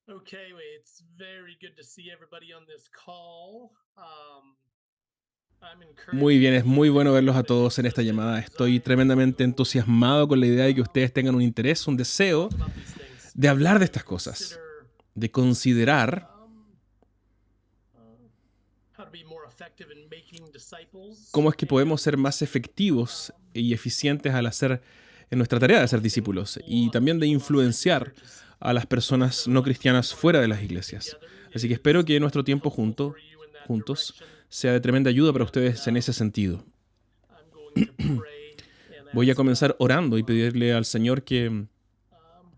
Okay, it's very good to see everybody on this call. I'm Muy encouraged bien, to es see muy that bueno you verlos a have an todos en esta interest and a llamada. Estoy desire tremendamente to entusiasmado con la idea de que ustedes tengan un interés, un deseo talk about these things, de hablar de to estas cosas, consider de considerar um, uh, how to be more effective in making disciples cómo es que podemos ser and más efectivos um, y eficientes al hacer en nuestra tarea de ser often discípulos y lots of también de people outside the influenciar churches. a las personas no So cristianas part of fuera our de las time iglesias. together Así que espero is que nuestro tiempo helpful for you in that juntos direction, sea de tremenda ayuda para and ustedes en ese sentido. I'm going to pray and Voy a ask comenzar God orando to y pedirle al Señor um,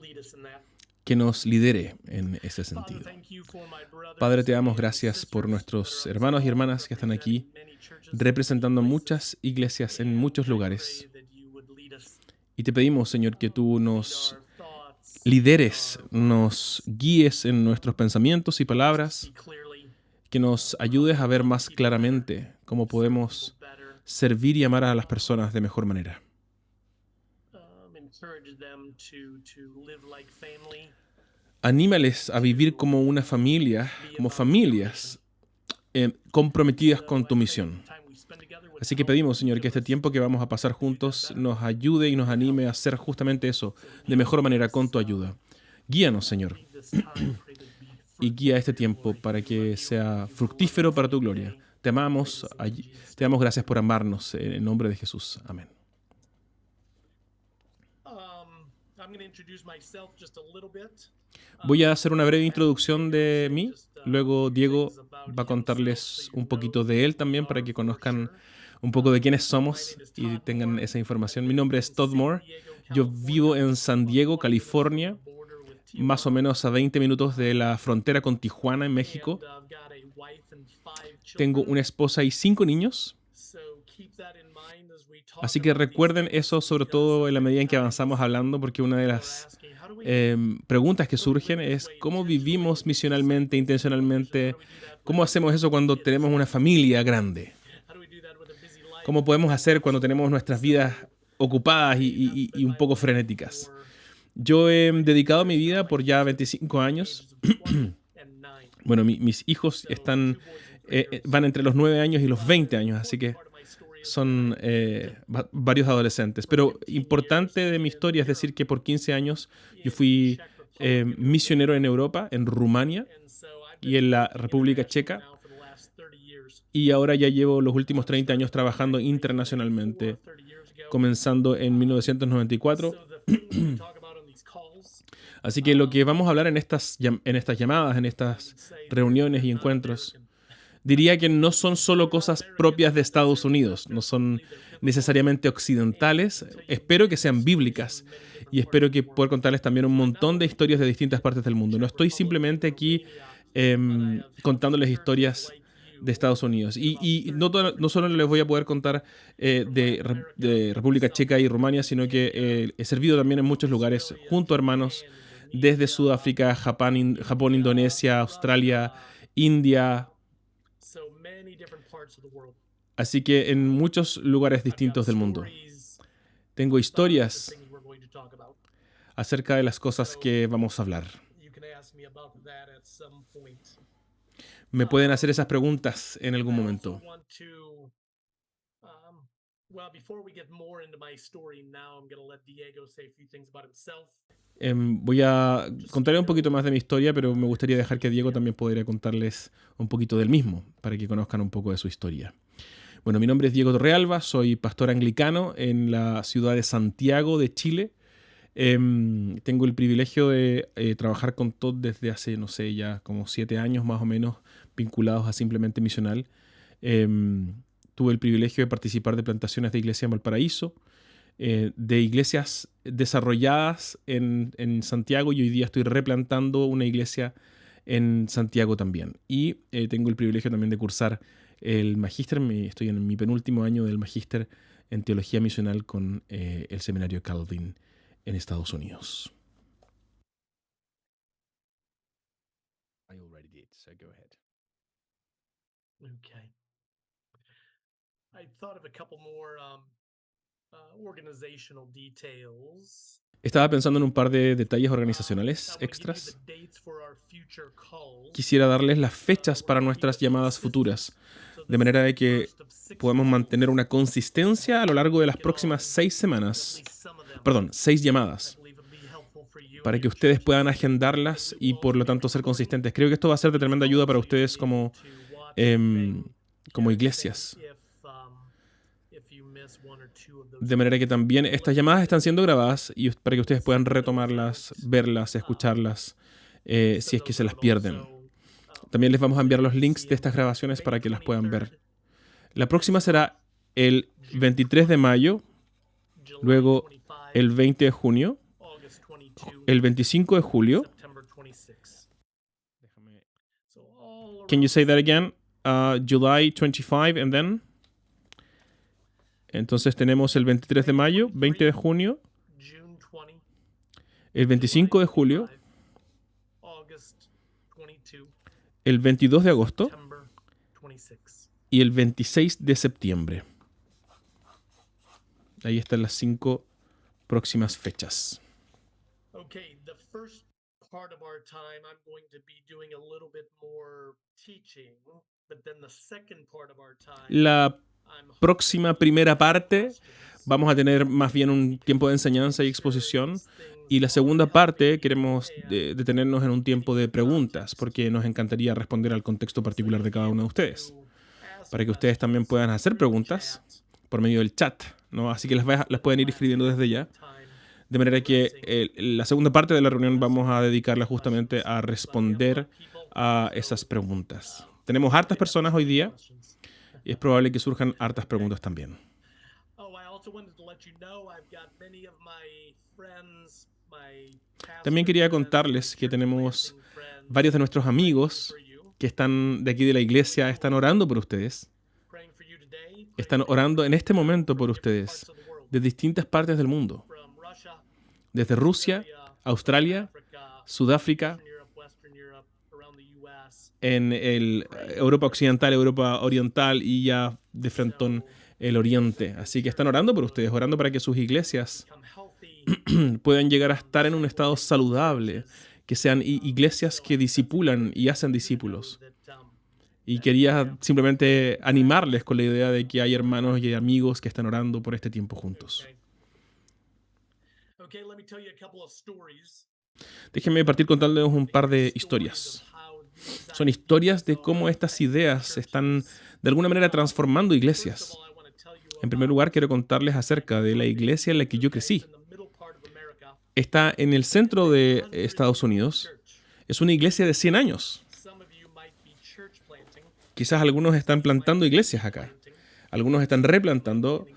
lead us in that. que nos lidere en ese Father, sentido. thank you for my Padre, brothers te damos and gracias por sisters that nuestros are on this hermanos y call hermanas que están representing aquí, many churches in many representando places. muchas iglesias en And muchos I pray lugares. that you would lead us, Y te pedimos, Señor, que tú lead nos our thoughts, lead lideres, our nos words. guíes en nuestros pensamientos y Help us to see palabras, clearly que nos how we ayudes a can ver love más people better, claramente cómo serve people podemos better, servir y amar a las personas de mejor manera. encourage them to live like family Anímales and a vivir to como una familia, be como about your mission. familias comprometidas con So I tu pray that the misión. time we spend together would Así que help pedimos, Señor, each que of este us tiempo que vamos a pasar to do that juntos better, nos ayude y nos would help. anime a hacer justamente eso, So de lead mejor manera, con us, tu ayuda. Guíanos, Señor, lead this time. Pray that it be y guía fruitful este for your tiempo glory. para We love que you. sea You have a fructífero wonderful para day tu gloria. today. Te Pray amamos, this in Jesus' te name. damos gracias por Amen. amarnos, en el nombre de Jesús. Amén. I'm going to introduce myself just a little bit. Voy a hacer una breve Have introducción Diego de say mí, just a luego few Diego things about va a himself so contarles you un know poquito de who él we también para are que for conozcan sure. un poco de quiénes My somos name is y Todd tengan Moore. esa I información. Mi live nombre es in Todd San Moore. Diego, Yo California, vivo en which is San about Diego, 20 minutes from the California, border with más o Tijuana. menos a 20 minutos de la frontera con Tijuana, en And México. I've got a wife and 5 Tengo children. una esposa y 5 niños. So keep that in mind as we talk Así que about these recuerden things eso, sobre because todo en la many medida en que avanzamos times hablando, porque una de people are las asking, preguntas que how do we surgen live this es way cómo intentionally vivimos and make misionalmente, disciples of others, and how intencionalmente, do we do that with cómo hacemos eso cuando kids tenemos una and familia grande, how do we do that with a busy life cómo podemos and hacer cuando tenemos homeschool. nuestras vidas So ocupadas that's y been un my poco life frenéticas. for Yo he 26 dedicado mi years now. vida My por ya kids are 25 between the años. ages of 20 and 9. Bueno, mis hijos So están, 2 boys and 3 girls. van entre los 9 años y los But 20 an años, así important que part of my story is that son I lived varios adolescentes. for Pero 15 years importante de mi in historia es decir Europe, que por 15 años yo in the fui Czech Republic and misionero en Romania. Europa, en Rumania And so I've y been en la working República internationally Checa. now for the last 30 years. Y ahora ya llevo los últimos 30 años Started way trabajando back in 1994, internacionalmente, 30 years ago. comenzando en 1994. So the things we talk about on these calls, Así que lo que vamos a hablar en estas llamadas, en I estas would say reuniones they're y not encuentros, American. diría que no son solo They're not cosas American. propias They're de not Estados necessarily Unidos, no Western. son Hopefully they're biblical. necesariamente And I occidentales. can tell you Espero que many sean stories bíblicas from many different y parts espero of the que poder world. contarles también un I'm not montón de only historias de in distintas partes del the mundo. No Czech estoy Republic and simplemente aquí Romania, but I have helped contándoles churches historias like de you Estados Unidos. in about Y 30 no different solo les voy countries a poder contar from Latin America, de from República South Checa y Rumania, Africa, sino que Kenya, he servido también en to muchos lugares Australia, junto a hermanos Japan, desde Indonesia, Sudáfrica, Japón, India, Indonesia, Australia, Russia, India. so many different parts of the world. Así que en muchos lugares I've got distintos del mundo. stories Tengo about the historias things we're going to talk about. acerca de las cosas So que vamos a hablar. you can ask me about that at some point. Me pueden hacer esas preguntas en algún I also momento. want to, well, before we get more into my story now, I'm going to let Diego say a few things about himself. Voy a Just so contarle you un poquito know más de mi historia, pero me gustaría who's dejar que speaking Diego here. también pudiera contarles un poquito del mismo, para que conozcan un poco de su historia. Bueno, mi nombre es Diego Torrealba, soy pastor anglicano en la ciudad de Santiago de Chile. Tengo el privilegio de trabajar con Todd desde hace, no sé, ya como 7 años más o menos, vinculados a Simplemente Misional. Tuve el privilegio de participar de plantaciones de iglesia en Valparaíso, de iglesias desarrolladas en Santiago, y hoy día estoy replantando una iglesia en Santiago también. Y tengo el privilegio también de cursar el magíster, estoy en mi penúltimo año del magíster en teología misional con el seminario Calvin en Estados Unidos. I already did, so go ahead. Okay. I thought of a couple more organizational details. Estaba pensando en un par de detalles organizacionales I'm going to give you extras. the dates for our future calls. Quisiera darles las fechas para nuestras llamadas futuras, de manera de que podamos mantener una consistencia a lo largo de las próximas 6 semanas. Perdón, 6 llamadas, para que ustedes puedan agendarlas y por lo tanto ser consistentes. Creo que esto va a ser de tremenda ayuda para ustedes como iglesias. De manera que también estas llamadas están siendo grabadas y para que ustedes puedan retomarlas, verlas, escucharlas, si es que se las pierden. También les vamos a enviar los links de estas grabaciones para que las puedan ver. La próxima será el 23 de mayo, luego el 20 de junio, el 25 de julio. Can you say that again? July 25 and then? Entonces tenemos el 23 de mayo, 20 de junio, el 25 de julio, el 22 de agosto y el 26 de septiembre. Ahí están las 5 próximas fechas. Okay, the first part of our time, I'm going to be doing a little bit more teaching, but then the second part of our time, La próxima primera parte vamos a tener más bien un tiempo de enseñanza y exposición. Y la segunda parte queremos detenernos en un tiempo de preguntas, porque nos encantaría responder al contexto particular de cada uno de ustedes, para que ustedes también puedan hacer preguntas por medio del chat, ¿no? Así que las pueden ir escribiendo desde ya. De manera que la segunda parte de la reunión vamos a dedicarla justamente a responder a esas preguntas. Tenemos hartas personas hoy día y es probable que surjan hartas preguntas también. También quería contarles que tenemos varios de nuestros amigos que están de aquí de la iglesia, están orando por ustedes. Están orando en este momento por ustedes, de distintas partes del mundo. Desde Rusia, Australia, Sudáfrica, en Europa Occidental, Europa Oriental y ya de frentón el Oriente. Así que están orando por ustedes, orando para que sus iglesias puedan llegar a estar en un estado saludable, que sean iglesias que discipulan y hacen discípulos. Y quería simplemente animarles con la idea de que hay hermanos y amigos que están orando por este tiempo juntos. Déjenme partir contándoles un par de historias. Son historias de cómo estas ideas están de alguna manera transformando iglesias. En primer lugar, quiero contarles acerca de la iglesia en la que yo crecí. Está en el centro de Estados Unidos. Es una iglesia de 100 años. Quizás algunos están plantando iglesias acá. Algunos están replantando.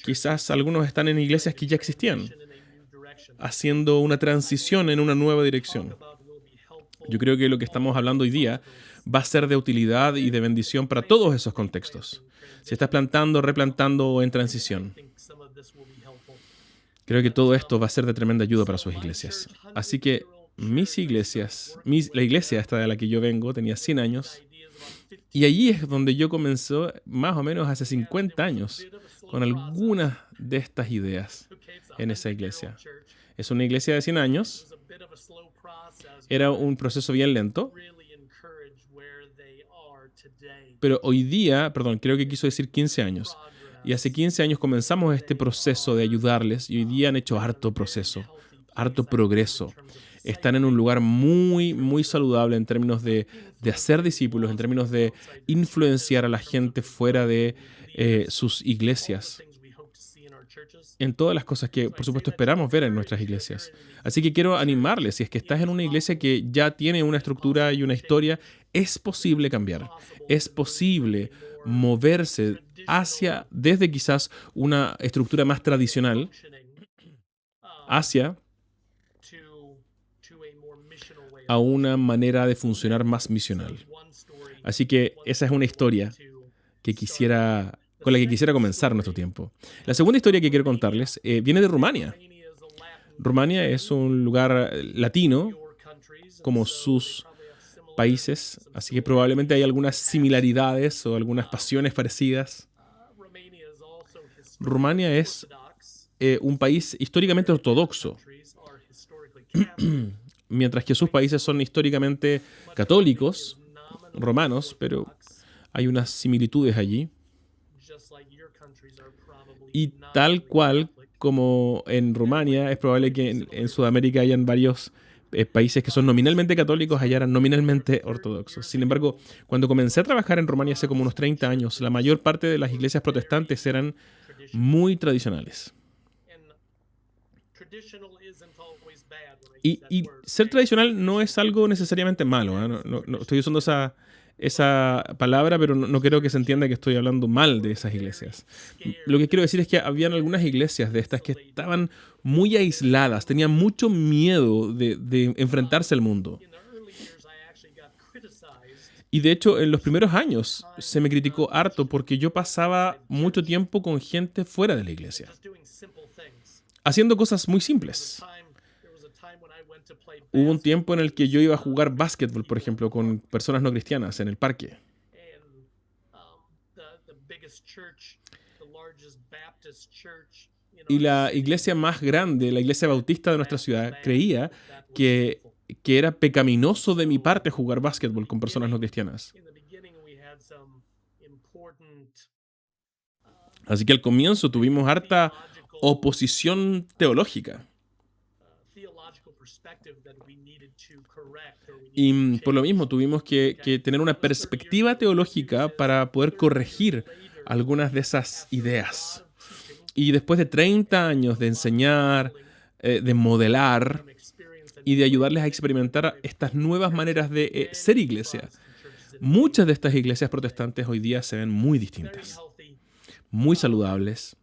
Quizás algunos están en iglesias que ya existían, haciendo una transición en una nueva dirección. Yo creo que lo que estamos hablando hoy día va a ser de utilidad y de bendición para todos esos contextos. Si estás plantando, replantando o en transición. Creo que todo esto va a ser de tremenda ayuda para sus iglesias. Así que mis iglesias, la iglesia esta de la que yo vengo tenía 100 años. Y allí es donde yo comencé más o menos hace 50 años con algunas de estas ideas en esa iglesia. Es una iglesia de 100 años. Era un proceso bien lento. Pero hoy día, creo que quiso decir 15 años. Y hace 15 años comenzamos este proceso de ayudarles y hoy día han hecho harto proceso, harto progreso. Están en un lugar muy, muy saludable en términos de hacer discípulos, en términos de influenciar a la gente fuera de sus iglesias, en todas las cosas que, por supuesto, esperamos ver en nuestras iglesias. Así que quiero animarles, si es que estás en una iglesia que ya tiene una estructura y una historia, es posible cambiar, es posible moverse desde quizás una estructura más tradicional hacia a una manera de funcionar más misional. Así que esa es una historia con la que quisiera comenzar nuestro tiempo. La segunda historia que quiero contarles viene de Rumania. Rumania es un lugar latino, como sus países, así que probablemente hay algunas similaridades o algunas pasiones parecidas. Rumania es un país históricamente ortodoxo, mientras que sus países son históricamente católicos, romanos, pero hay unas similitudes allí. Y tal cual como en Rumania, es probable que en Sudamérica hayan varios países que son nominalmente católicos, allá eran nominalmente ortodoxos. Sin embargo, cuando comencé a trabajar en Rumania hace como unos 30 años, la mayor parte de las iglesias protestantes eran muy tradicionales. Y ser tradicional no es algo necesariamente malo, ¿eh? No estoy usando esa palabra, pero no quiero que se entienda que estoy hablando mal de esas iglesias. Lo que quiero decir es que habían algunas iglesias de estas que estaban muy aisladas, tenían mucho miedo de enfrentarse al mundo. Y de hecho, en los primeros años se me criticó harto porque yo pasaba mucho tiempo con gente fuera de la iglesia, haciendo cosas muy simples. Hubo un tiempo en el que yo iba a jugar básquetbol, por ejemplo, con personas no cristianas en el parque. Y la iglesia más grande, la iglesia bautista de nuestra ciudad, creía que, que era pecaminoso de mi parte jugar básquetbol con personas no cristianas. Así que al comienzo tuvimos harta oposición teológica. Y por lo mismo tuvimos que tener una perspectiva teológica para poder corregir algunas de esas ideas. Y después de 30 años de enseñar, de modelar y de ayudarles a experimentar estas nuevas maneras de ser iglesia, muchas de estas iglesias protestantes hoy día se ven muy distintas, muy saludables,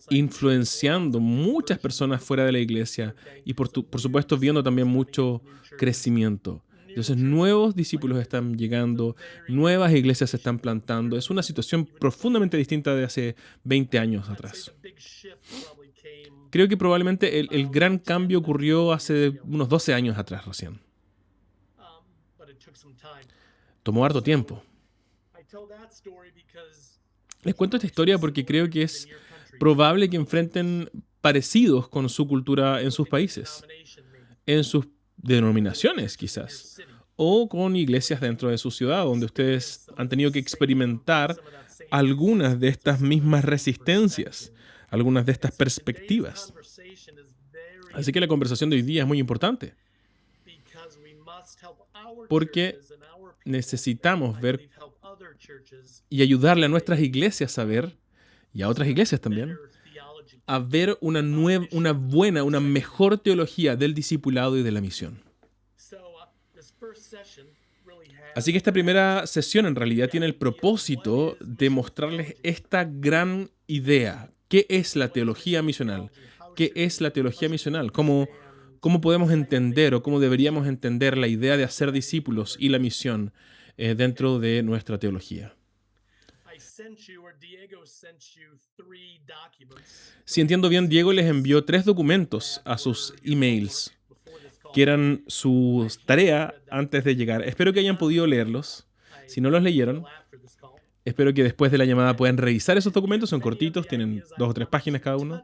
influenciando muchas personas fuera de la iglesia y por supuesto viendo también mucho crecimiento. Entonces nuevos discípulos están llegando, nuevas iglesias se están plantando. Es una situación profundamente distinta de hace 20 años atrás. Creo que probablemente el gran cambio ocurrió hace unos 12 años atrás recién. Tomó harto tiempo. Les cuento esta historia porque creo que es probable que enfrenten parecidos con su cultura en sus países, en sus denominaciones quizás, o con iglesias dentro de su ciudad, donde ustedes han tenido que experimentar algunas de estas mismas resistencias, algunas de estas perspectivas. Así que la conversación de hoy día es muy importante, porque necesitamos ver y ayudarle a nuestras iglesias a ver, y a otras iglesias también, a ver una buena, una mejor teología del discipulado y de la misión. Así que esta primera sesión en realidad tiene el propósito de mostrarles esta gran idea. ¿Qué es la teología misional? ¿Qué es la teología misional? ¿Cómo podemos entender o cómo deberíamos entender la idea de hacer discípulos y la misión dentro de nuestra teología? Si entiendo bien, Diego les envió 3 documentos a sus emails, que eran su tarea antes de llegar. Espero que hayan podido leerlos. Si no los leyeron, espero que después de la llamada puedan revisar esos documentos. Son cortitos, tienen 2 o 3 páginas cada uno.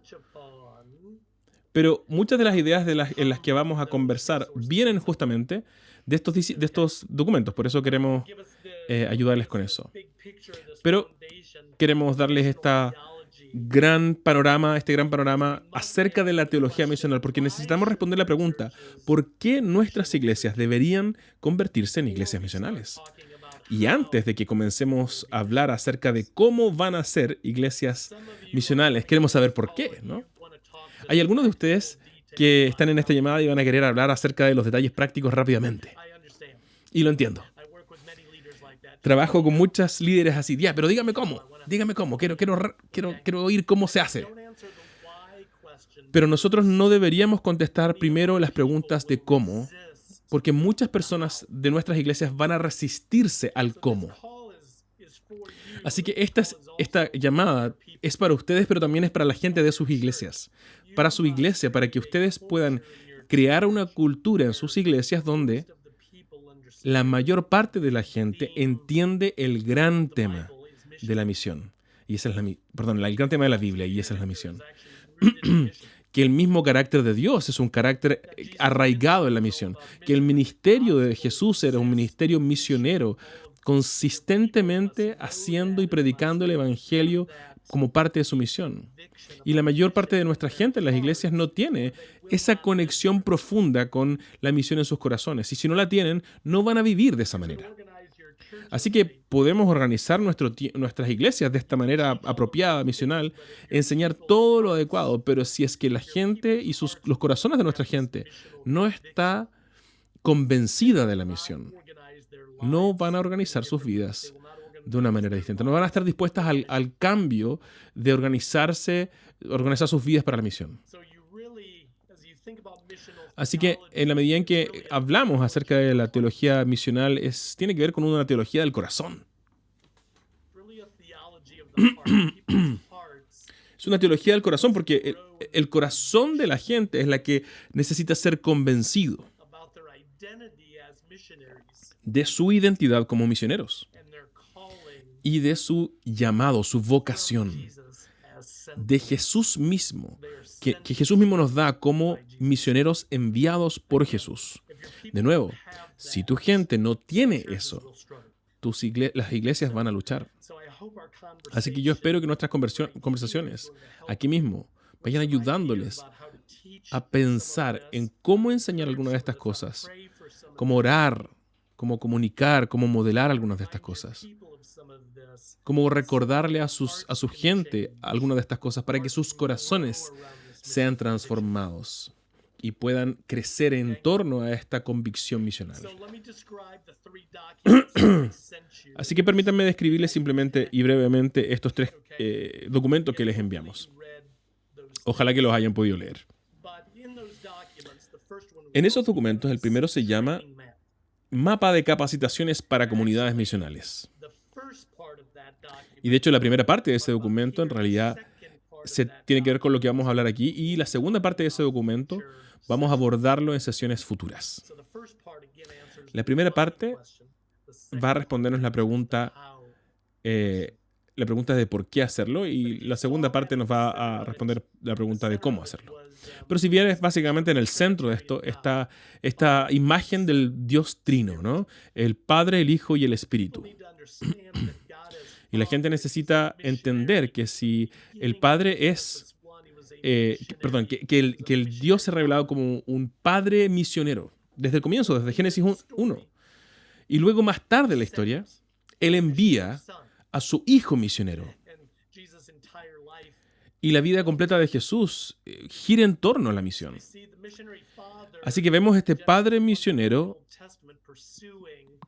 Pero muchas de las ideas en las que vamos a conversar vienen justamente de estos documentos. Por eso queremos ayudarles con eso. Pero queremos darles este gran panorama acerca de la teología misional, porque necesitamos responder la pregunta, ¿por qué nuestras iglesias deberían convertirse en iglesias misionales? Y antes de que comencemos a hablar acerca de cómo van a ser iglesias misionales, queremos saber por qué, ¿no? Hay algunos de ustedes que están en esta llamada y van a querer hablar acerca de los detalles prácticos rápidamente. Y lo entiendo. Trabajo con muchos líderes así, ya, pero dígame cómo, quiero oír cómo se hace. Pero nosotros no deberíamos contestar primero las preguntas de cómo, porque muchas personas de nuestras iglesias van a resistirse al cómo. Así que esta llamada es para ustedes, pero también es para la gente de sus iglesias. Para su iglesia, para que ustedes puedan crear una cultura en sus iglesias donde la mayor parte de la gente entiende el gran tema de la misión. Y esa es el gran tema de la Biblia, y esa es la misión. Que el mismo carácter de Dios es un carácter arraigado en la misión. Que el ministerio de Jesús era un ministerio misionero, consistentemente haciendo y predicando el evangelio como parte de su misión. Y la mayor parte de nuestra gente en las iglesias no tiene esa conexión profunda con la misión en sus corazones. Y si no la tienen, no van a vivir de esa manera. Así que podemos organizar nuestras iglesias de esta manera apropiada, misional, enseñar todo lo adecuado, pero si es que la gente y los corazones de nuestra gente no está convencida de la misión, no van a organizar sus vidas de una manera distinta. No van a estar dispuestas al cambio de organizar sus vidas para la misión. Así que en la medida en que hablamos acerca de la teología misional, tiene que ver con una teología del corazón. Es una teología del corazón porque el corazón de la gente es la que necesita ser convencido de su identidad como misioneros y de su llamado, su vocación, de Jesús mismo, que Jesús mismo nos da como misioneros enviados por Jesús. De nuevo, si tu gente no tiene eso, las iglesias van a luchar. Así que yo espero que nuestras conversaciones aquí mismo vayan ayudándoles a pensar en cómo enseñar algunas de estas cosas, cómo orar, cómo comunicar, cómo modelar algunas de estas cosas, cómo recordarle a su gente algunas de estas cosas para que sus corazones sean transformados y puedan crecer en torno a esta convicción misional. Así que permítanme describirles simplemente y brevemente estos 3 documentos que les enviamos. Ojalá que los hayan podido leer. En esos documentos, el primero se llama Mapa de Capacitaciones para Comunidades Misionales. Y de hecho, la primera parte de ese documento en realidad tiene que ver con lo que vamos a hablar aquí, y la segunda parte de ese documento vamos a abordarlo en sesiones futuras. La primera parte va a respondernos la pregunta de por qué hacerlo, y la segunda parte nos va a responder la pregunta de cómo hacerlo. Pero si bien es básicamente en el centro de esto esta imagen del Dios Trino, ¿no? El Padre, el Hijo y el Espíritu. Y la gente necesita entender que si el Padre es, que el Dios se ha revelado como un Padre misionero, desde el comienzo, desde Génesis 1. Y luego más tarde en la historia, Él envía a su Hijo misionero. Y la vida completa de Jesús gira en torno a la misión. Así que vemos este Padre misionero,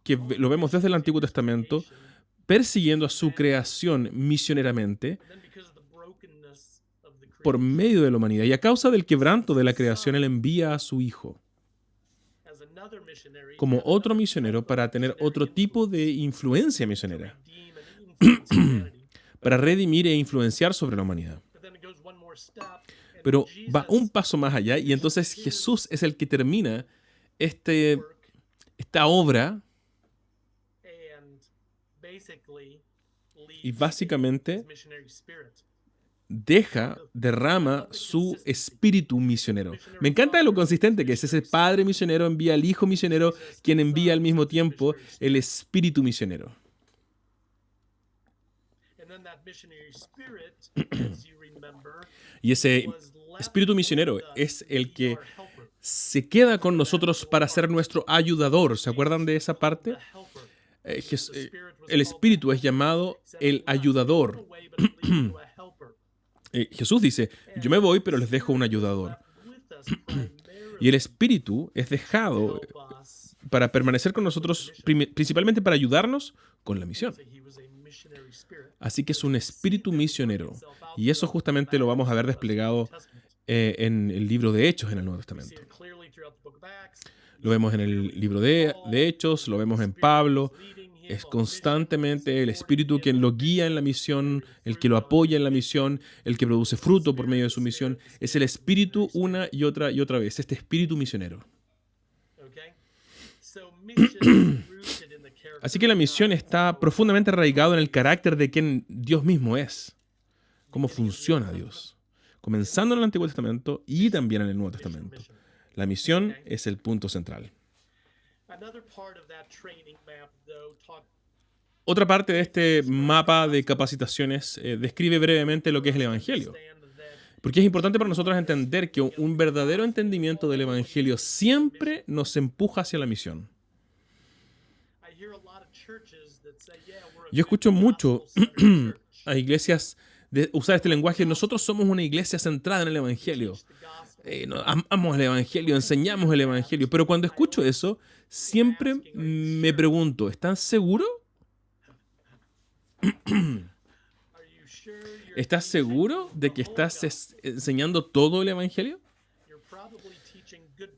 que lo vemos desde el Antiguo Testamento, persiguiendo a su creación misioneramente por medio de la humanidad. Y a causa del quebranto de la creación, Él envía a su Hijo como otro misionero para tener otro tipo de influencia misionera, para redimir e influenciar sobre la humanidad. Pero va un paso más allá, y entonces Jesús es el que termina esta obra, y básicamente derrama su espíritu misionero. Me encanta lo consistente que es. Ese Padre misionero envía al Hijo misionero, quien envía al mismo tiempo el espíritu misionero. Y ese espíritu misionero es el que se queda con nosotros para ser nuestro ayudador. ¿Se acuerdan de esa parte? El espíritu es llamado el ayudador. Jesús dice, yo me voy, pero les dejo un ayudador. Y el espíritu es dejado para permanecer con nosotros, principalmente para ayudarnos con la misión. Así que es un espíritu misionero. Y eso justamente lo vamos a ver desplegado en el libro de Hechos en el Nuevo Testamento. Lo vemos en el libro de Hechos, lo vemos en Pablo. Es constantemente el Espíritu quien lo guía en la misión, el que lo apoya en la misión, el que produce fruto por medio de su misión. Es el Espíritu una y otra vez, este Espíritu misionero. Así que la misión está profundamente arraigada en el carácter de quien Dios mismo es, cómo funciona Dios, comenzando en el Antiguo Testamento y también en el Nuevo Testamento. La misión es el punto central. Otra parte de este mapa de capacitaciones describe brevemente lo que es el Evangelio. Porque es importante para nosotros entender que un verdadero entendimiento del Evangelio siempre nos empuja hacia la misión. Yo escucho mucho a iglesias usar este lenguaje. Nosotros somos una iglesia centrada en el Evangelio. Amamos el Evangelio, enseñamos el Evangelio. Pero cuando escucho eso, siempre me pregunto, ¿están seguros? ¿Estás seguro de que estás enseñando todo el Evangelio?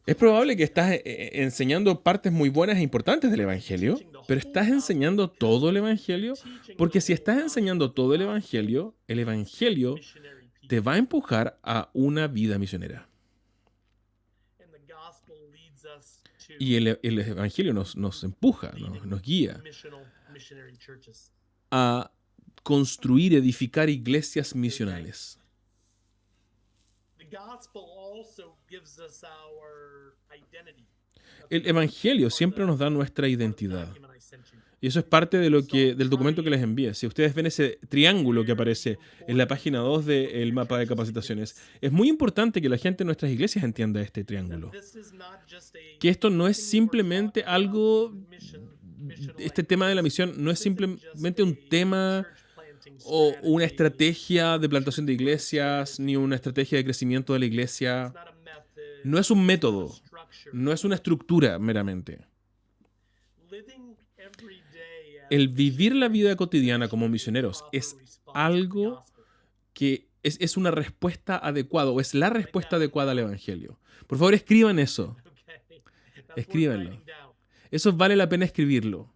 Es probable que estás enseñando partes muy buenas e importantes del Evangelio, pero ¿estás enseñando todo el Evangelio? Porque si estás enseñando todo el Evangelio te va a empujar a una vida misionera. Y el Evangelio nos empuja, nos guía a construir, edificar iglesias misionales. El Evangelio siempre nos da nuestra identidad. Y eso es parte de del documento que les envié. Si ustedes ven ese triángulo que aparece en la página 2 del mapa de capacitaciones, es muy importante que la gente en nuestras iglesias entienda este triángulo. Que esto no es simplemente algo, este tema de la misión no es simplemente un tema o una estrategia de plantación de iglesias, ni una estrategia de crecimiento de la iglesia. No es un método, no es una estructura meramente. El vivir la vida cotidiana como misioneros es algo que es una respuesta adecuada, o es la respuesta adecuada al Evangelio. Por favor, escriban eso. Escríbanlo. Eso vale la pena escribirlo.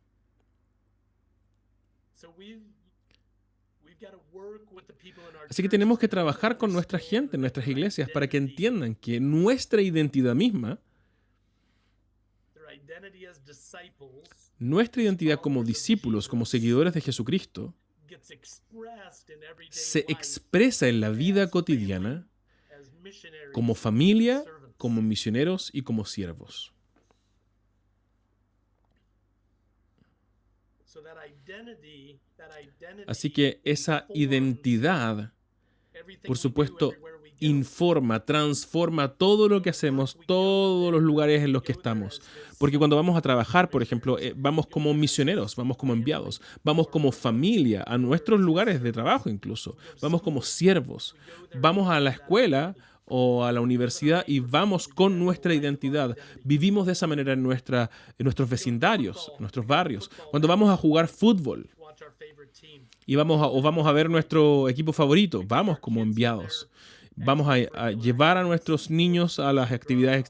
Así que tenemos que trabajar con nuestra gente, nuestras iglesias, para que entiendan que nuestra identidad misma, nuestra identidad como discípulos, como seguidores de Jesucristo, se expresa en la vida cotidiana como familia, como misioneros y como siervos. Así que esa identidad, por supuesto, informa, transforma todo lo que hacemos, todos los lugares en los que estamos. Porque cuando vamos a trabajar, por ejemplo, vamos como misioneros, vamos como enviados, vamos como familia a nuestros lugares de trabajo incluso, vamos como siervos, vamos a la escuela o a la universidad y vamos con nuestra identidad. Vivimos de esa manera en nuestros vecindarios, en nuestros barrios. Cuando vamos a jugar fútbol y vamos a ver nuestro equipo favorito, vamos como enviados. Vamos a llevar a nuestros niños a las actividades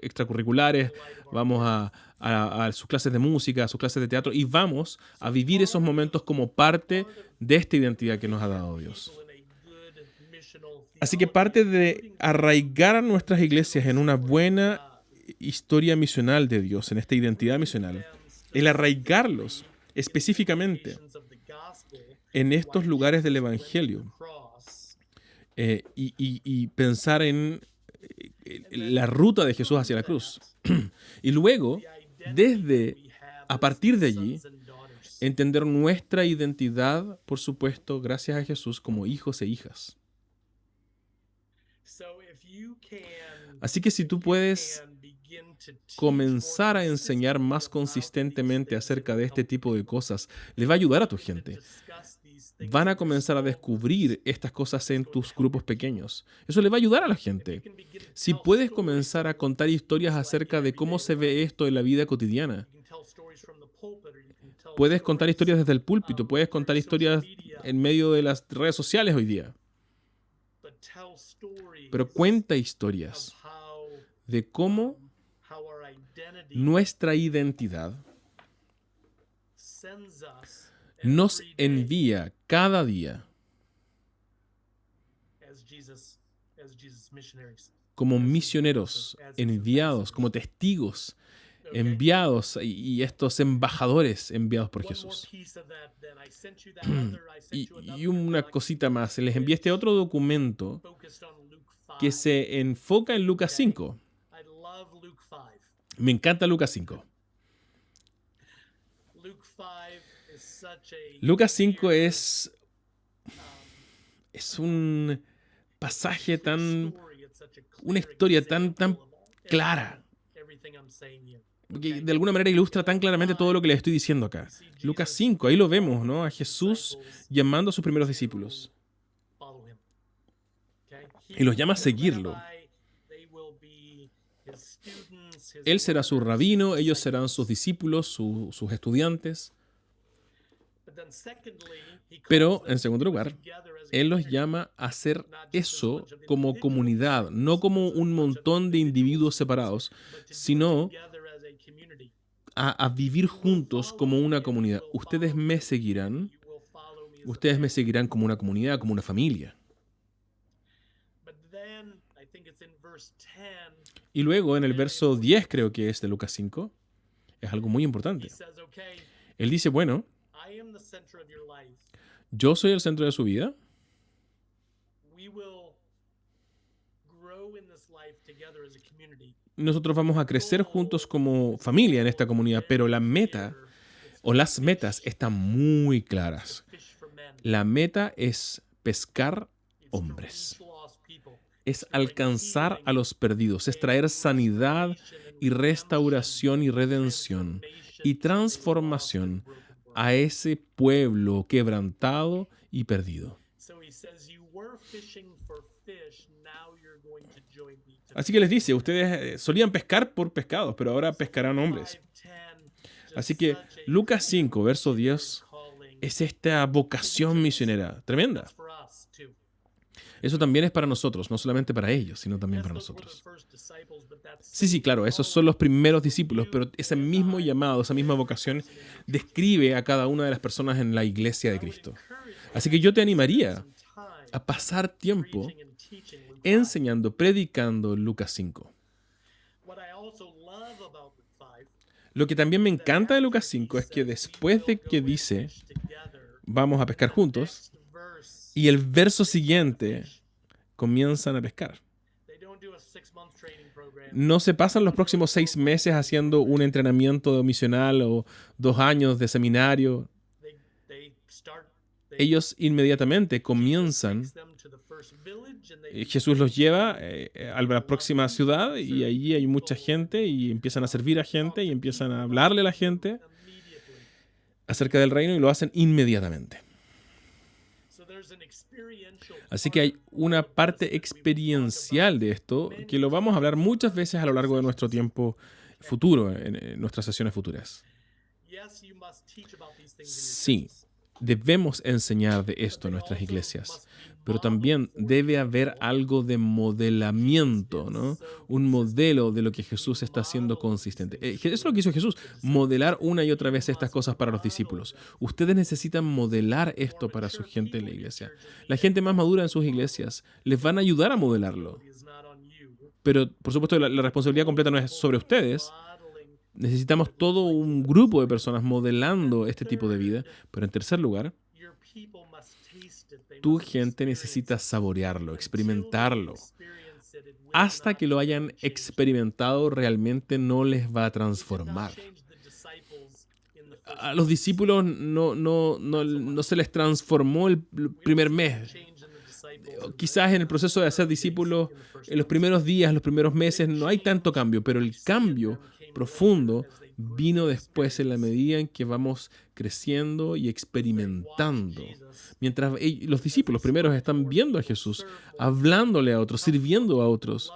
extracurriculares, vamos a sus clases de música, a sus clases de teatro, y vamos a vivir esos momentos como parte de esta identidad que nos ha dado Dios. Así que parte de arraigar a nuestras iglesias en una buena historia misional de Dios, en esta identidad misional, el arraigarlos específicamente en estos lugares del Evangelio, y pensar en la ruta de Jesús hacia la cruz. Y luego, a partir de allí, entender nuestra identidad, por supuesto, gracias a Jesús, como hijos e hijas. Así que si tú puedes comenzar a enseñar más consistentemente acerca de este tipo de cosas, les va a ayudar a tu gente. Van a comenzar a descubrir estas cosas en tus grupos pequeños. Eso le va a ayudar a la gente. Si puedes comenzar a contar historias acerca de cómo se ve esto en la vida cotidiana, puedes contar historias desde el púlpito, puedes contar historias en medio de las redes sociales hoy día. Pero cuenta historias de cómo nuestra identidad nos envía cada día como misioneros, enviados, como testigos Okay. enviados y estos embajadores enviados por One more Jesús. piece of that then. I sent you that other, I sent you Y another una cosita document más, les envié este which otro documento focused on Luke que 5. se enfoca en Lucas Okay. 5. I love Luke 5. Me encanta Lucas 5. Luke 5 is such a Lucas 5 clear, es un pasaje true tan, story. It's such a una clear historia tan example of clara, everything I'm saying here. que Okay. de alguna manera ilustra tan claramente todo lo que les estoy diciendo acá. Lucas 5, ahí lo vemos, ¿no? A Jesús llamando a sus primeros discípulos. Follow him. Okay. Y los llama a He will be the seguirlo. rabbi, they will be his students, his Él será su learners, rabino, his ellos serán disciples. sus discípulos, sus estudiantes. But then secondly, he calls Pero, them en segundo to lugar, together as a Él los community. llama a hacer Not just as a eso bunch of como individual comunidad, Christians, no como as a un bunch of montón de individuos individuals, separados, but to do it sino together as a community. a vivir juntos como una comunidad. Ustedes me seguirán, You will follow me as a ustedes me family. seguirán como una comunidad, como una familia. But then, I think it's in verse 10, Y luego en el verso 10, creo que es de Lucas 5, es algo muy he importante. says, okay, Él dice, bueno, I am the center of your life. yo soy el centro de su vida, We will grow in this life together as a community. nosotros vamos a crecer juntos como familia en esta comunidad, pero la meta o las metas están muy claras. Fish for men. La meta es pescar It's to hombres, reach lost people. es alcanzar a los perdidos, es traer sanidad y restauración y redención y transformación a ese pueblo quebrantado y perdido. So he says, you were fishing for fish, now you're going to join me tonight. Así que les dice, ustedes solían pescar por pescados, pero ahora pescarán hombres. 5:10, Así just que such a Lucas 5, verso 10, calling. es esta vocación misionera tremenda. That's for us too. Eso también es para nosotros, no solamente para ellos, sino también para Yes, those were the nosotros. first disciples, but that's Sí, claro, esos son los primeros discípulos, pero ese mismo llamado, esa misma vocación describe a cada una de las personas en la iglesia de Cristo. Así que yo te animaría a pasar tiempo preaching and teaching Luke 5. enseñando, predicando Lucas 5. What I also love about Luke 5 Lo que también me encanta de Lucas 5 es que después de que dice, vamos a pescar juntos, y el verso siguiente comienzan a pescar. No se pasan los próximos 6 meses haciendo un entrenamiento misional o 2 años de seminario. Ellos inmediatamente comienzan. Jesús los lleva a la próxima ciudad y allí hay mucha gente y empiezan a servir a gente y empiezan a hablarle a la gente acerca del reino y lo hacen inmediatamente. Así que hay una parte experiencial de esto que lo vamos a hablar muchas veces a lo largo de nuestro tiempo futuro, en nuestras sesiones futuras. Sí, debemos enseñar de esto en nuestras iglesias, pero también debe haber algo de modelamiento, ¿no? Un modelo de lo que Jesús está haciendo consistente. Eso es lo que hizo Jesús, modelar una y otra vez estas cosas para los discípulos. Ustedes necesitan modelar esto para su gente en la iglesia. La gente más madura en sus iglesias les van a ayudar a modelarlo. Pero, por supuesto, la responsabilidad completa no es sobre ustedes. Necesitamos todo un grupo de personas modelando este tipo de vida. Pero en tercer lugar, tu gente necesita saborearlo, experimentarlo. Hasta que lo hayan experimentado, realmente no les va a transformar. A los discípulos no se les transformó el primer mes. Quizás en el proceso de hacer discípulos, en los primeros días, los primeros meses, no hay tanto cambio, pero el cambio profundo vino después en la medida en que vamos creciendo y experimentando. Mientras los discípulos primeros están viendo a Jesús, hablándole a otros, sirviendo a otros,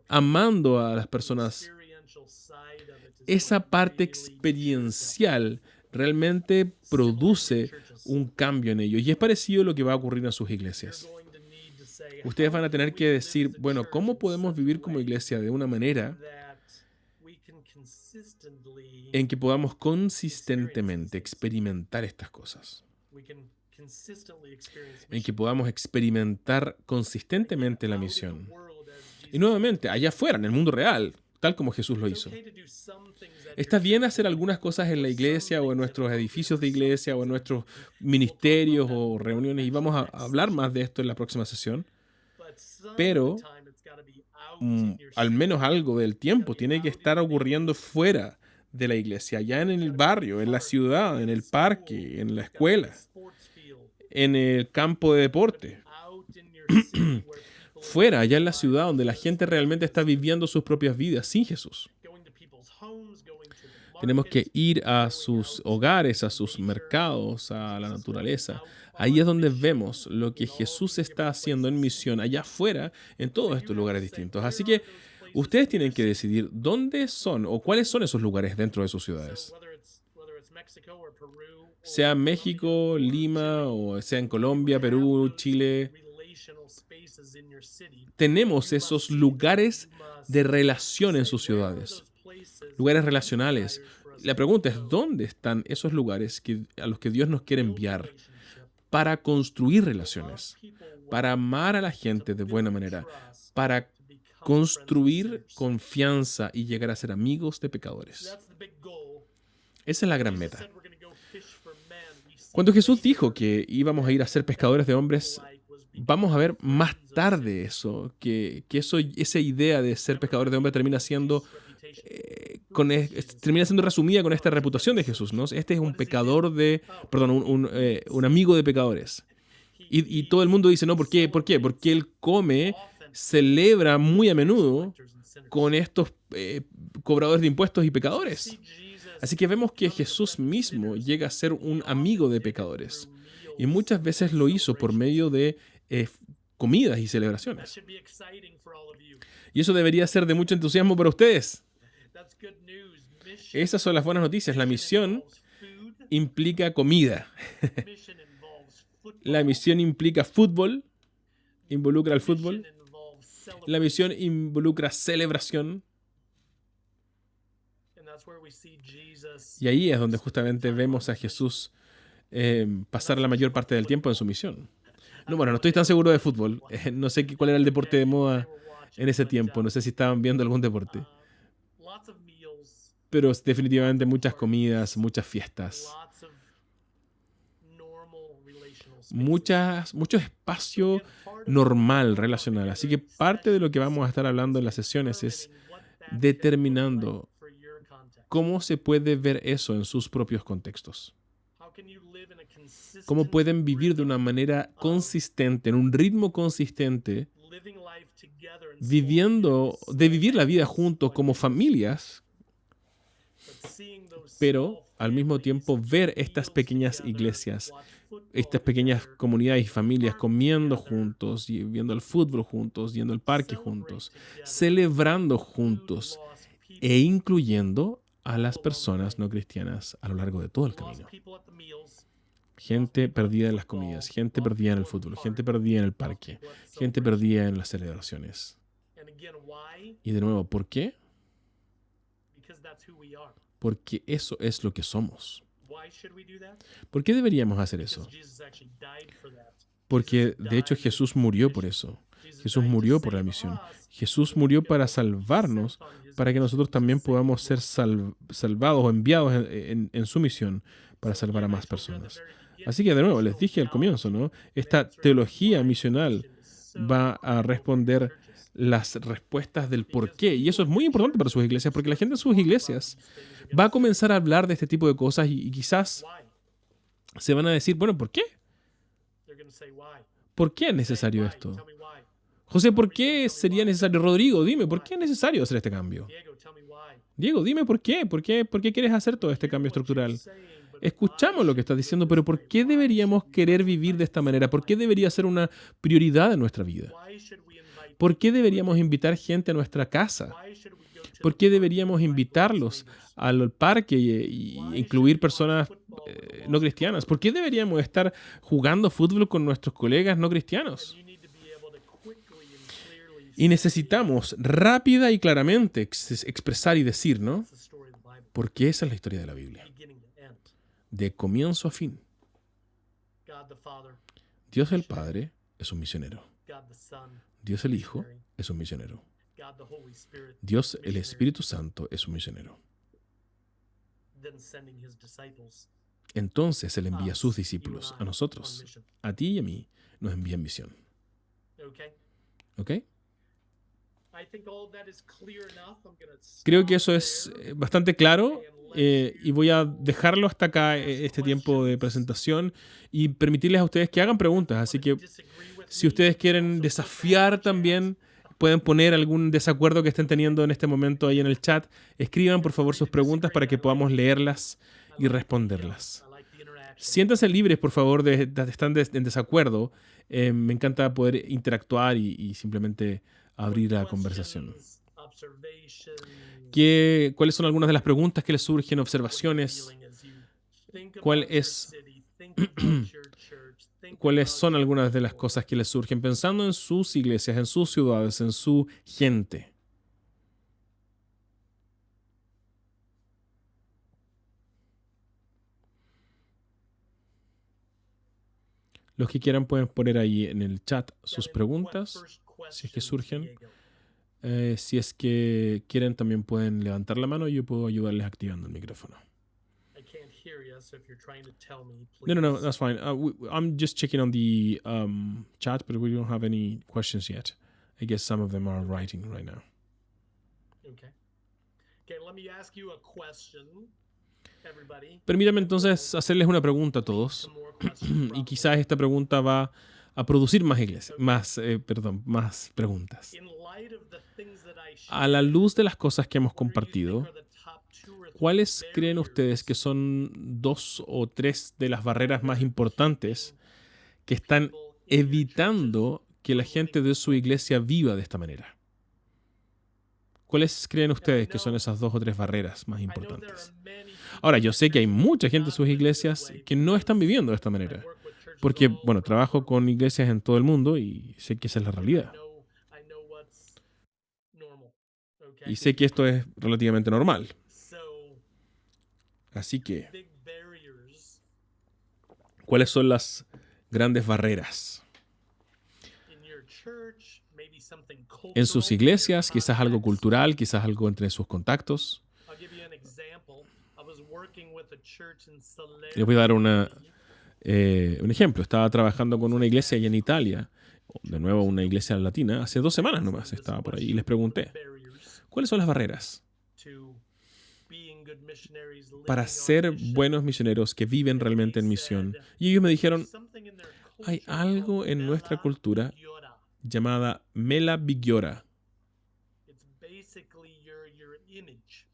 amando a las personas. Esa parte experiencial realmente produce un cambio en ellos. Y es parecido a lo que va a ocurrir en sus iglesias. Ustedes van a tener que decir, bueno, ¿cómo podemos vivir como iglesia de una manera en que podamos consistentemente experimentar estas cosas? En que podamos experimentar consistentemente la misión. Y nuevamente, allá afuera, en el mundo real, tal como Jesús lo It's hizo. okay to do some things at your Está bien church hacer algunas cosas en la or some iglesia o en things at nuestros home edificios or de some iglesia o en things at nuestros home. We'll talk about ministerios that o more reuniones y actually vamos a next hablar session. más de esto en la próxima sesión, But some of the pero time it's got to be out in your al city. menos algo del It's got to tiempo be tiene que out in estar your ocurriendo neighborhood. fuera de la iglesia, allá en It's el got to be in the barrio, en la park. It's got to ciudad, be en at el school. parque, en la It's got to be in the escuela, sports field. en el campo de It's got to be deporte, out in your city where people are fuera, living allá en la their ciudad, donde la lives gente without realmente está Jesus. viviendo sus propias vidas sin Jesús. Going to people's homes, going to the Tenemos que market, ir a going sus out hogares, a into sus nature. mercados, a la Jesus went naturaleza. out Ahí es on donde mission vemos lo que in all Jesús these está different haciendo en places. misión allá afuera, en But todos you estos have to lugares say, distintos. where Así are que those places ustedes in your tienen que city? decidir dónde son o cuáles son esos lugares dentro de sus So ciudades. whether it's Mexico or Peru Sea or México, Colombia or Lima, Chile, o sea en you Colombia, have Perú, those Chile, relational spaces in your city. tenemos You must esos see them. lugares You must de relación en say, sus where are ciudades, those places that lugares God relacionales. desires for us La to pregunta es, go ¿dónde están esos lugares a los que Dios nos quiere build enviar relationship, para construir to love relaciones, people para well, amar a la to gente de buena build manera, trust, para to become friends with construir sinners? confianza y llegar a ser amigos de So pecadores? that's the big goal. Esa es la gran Jesus meta. said we're going to go fish for men. We see Cuando Jesús dijo later que íbamos a ir a ser pescadores de hombres, vamos a ver más tarde eso, que esa idea de ser pescadores de hombres termina siendo termina siendo resumida con esta reputación de Jesús, ¿no? Este es un pecador un amigo de pecadores. Y todo el mundo dice, no, ¿por qué? ¿Por qué? Porque él celebra muy a menudo con estos cobradores de impuestos y pecadores. Así que vemos que Jesús mismo llega a ser un amigo de pecadores. Y muchas veces lo hizo por medio de comidas y celebraciones. Y eso debería ser de mucho entusiasmo para ustedes. Esas son las buenas noticias. La misión implica comida. La misión implica fútbol, involucra al fútbol. La misión involucra celebración. Y ahí es donde justamente vemos a Jesús pasar la mayor parte del tiempo en su misión. No estoy tan seguro de fútbol. No sé cuál era el deporte de moda en ese tiempo. No sé si estaban viendo algún deporte. Pero definitivamente muchas comidas, muchas fiestas, mucho espacio normal, relacional. Así que parte de lo que vamos a estar hablando en las sesiones es determinando cómo se puede ver eso en sus propios contextos. Cómo pueden vivir de una manera consistente, en un ritmo consistente, vivir la vida juntos como familias, pero al mismo tiempo ver estas pequeñas iglesias, estas pequeñas comunidades y familias comiendo juntos, y viendo el fútbol juntos, yendo al parque juntos, celebrando juntos e incluyendo a las personas no cristianas a lo largo de todo el camino. Gente perdida en las comidas, gente perdida en el fútbol, gente perdida en el parque, gente perdida en las celebraciones. Y de nuevo, ¿por qué? Porque eso es lo que somos. ¿Por qué deberíamos hacer eso? Porque de hecho Jesús murió por eso. Jesús murió por la misión. Jesús murió para salvarnos, para que nosotros también podamos ser salvados o enviados en su misión para salvar a más personas. Así que de nuevo, les dije al comienzo, ¿no? Esta teología misional va a responder las respuestas del por qué. Y eso es muy importante para sus iglesias, porque la gente en sus iglesias va a comenzar a hablar de este tipo de cosas y quizás se van a decir, bueno, ¿por qué? ¿Por qué es necesario esto? José, ¿por qué sería necesario? Rodrigo, dime, ¿por qué es necesario hacer este cambio? Diego, dime por qué. ¿Por qué quieres hacer todo este cambio estructural? Escuchamos lo que estás diciendo, pero ¿por qué deberíamos querer vivir de esta manera? ¿Por qué debería ser una prioridad en nuestra vida? ¿Por qué deberíamos invitar gente a nuestra casa? ¿Por qué deberíamos invitarlos al parque e incluir personas no cristianas? ¿Por qué deberíamos estar jugando fútbol con nuestros colegas no cristianos? Y necesitamos rápida y claramente expresar y decir, ¿no? Porque esa es la historia de la Biblia. De comienzo a fin. Dios el Padre es un misionero. Dios el Hijo es un misionero. God the Holy Spirit Dios, el missionary, Espíritu Santo, es un misionero. then sending his disciples, Entonces Él envía a sus us, you and discípulos, I, a on nosotros, mission. a ti y a mí, nos envía en misión. Okay? ¿Ok? I think all of that is clear enough. I'm gonna Creo que stop eso es there bastante claro and let y voy a you dejarlo hasta acá, ask este tiempo de questions. presentación, y permitirles a ustedes que hagan preguntas. Así Wanna que disagree with si me, ustedes you can quieren also put that in desafiar the chat. también, pueden poner algún desacuerdo que estén teniendo en este momento ahí en el chat. Escriban por favor sus preguntas para que podamos leerlas y responderlas. I like the interaction. Siéntanse libres, por favor, de estar en desacuerdo. Me encanta poder interactuar y simplemente abrir la conversación. Questions, observations, ¿Cuáles son algunas de las preguntas que les surgen, what are you observaciones? feeling as you think ¿Cuál about your es- city, think about your church, think ¿Cuáles about son your algunas de las people? cosas que les surgen pensando en sus iglesias, en sus ciudades, en su gente? Los que quieran pueden poner ahí en el chat sus Got any preguntas, first si es que questions, surgen. Diego? Si es que quieren, también pueden levantar la mano y yo puedo ayudarles activando el micrófono. I can't hear you, so if you're trying to tell me, No, please. that's fine. I'm just checking on the chat, but we don't have any questions yet. I guess some of them are writing right now. Okay. Okay, let me ask you a question, everybody. Permítanme entonces hacerles una pregunta a todos. Some more questions, Y probably. quizás esta pregunta va a producir más más preguntas. In light of the things that I A la shared, luz de las cosas que hemos what do you think compartido, are the top 2 or 3 ¿cuáles creen ustedes que barriers son 2 o 3 de las barreras más that are importantes keeping que están people in your churches evitando que la from gente living de su iglesia viva de esta manera? ¿Cuáles creen ustedes que son esas 2 o 3 barreras más I know there importantes? are many people Ahora, in yo your sé que hay churches mucha gente en not sus living this iglesias way que no están because viviendo de esta I manera. work with churches Porque, all bueno, around the trabajo world. con iglesias en todo el mundo y sé que esa es la realidad. I know what's normal. Okay? Y sé que esto es relativamente normal. So, Así que, big barriers ¿cuáles son las grandes barreras? in your church, maybe something En sus cultural in your iglesias, quizás algo context. cultural, quizás algo entre sus contactos. I'll give you an example. I was working with a church in Salerno. Les voy a dar un Italy. ejemplo. Estaba trabajando con una iglesia allá en Italia, de nuevo una iglesia latina, hace 2 semanas nomás estaba por ahí y les pregunté, Barriers ¿cuáles son las barreras to being good missionaries, living para on ser mission. buenos misioneros que viven realmente en misión? Y ellos me dijeron, Something in their hay culture algo called en nuestra mela cultura bigyora. llamada Mela Bigyora It's basically your image.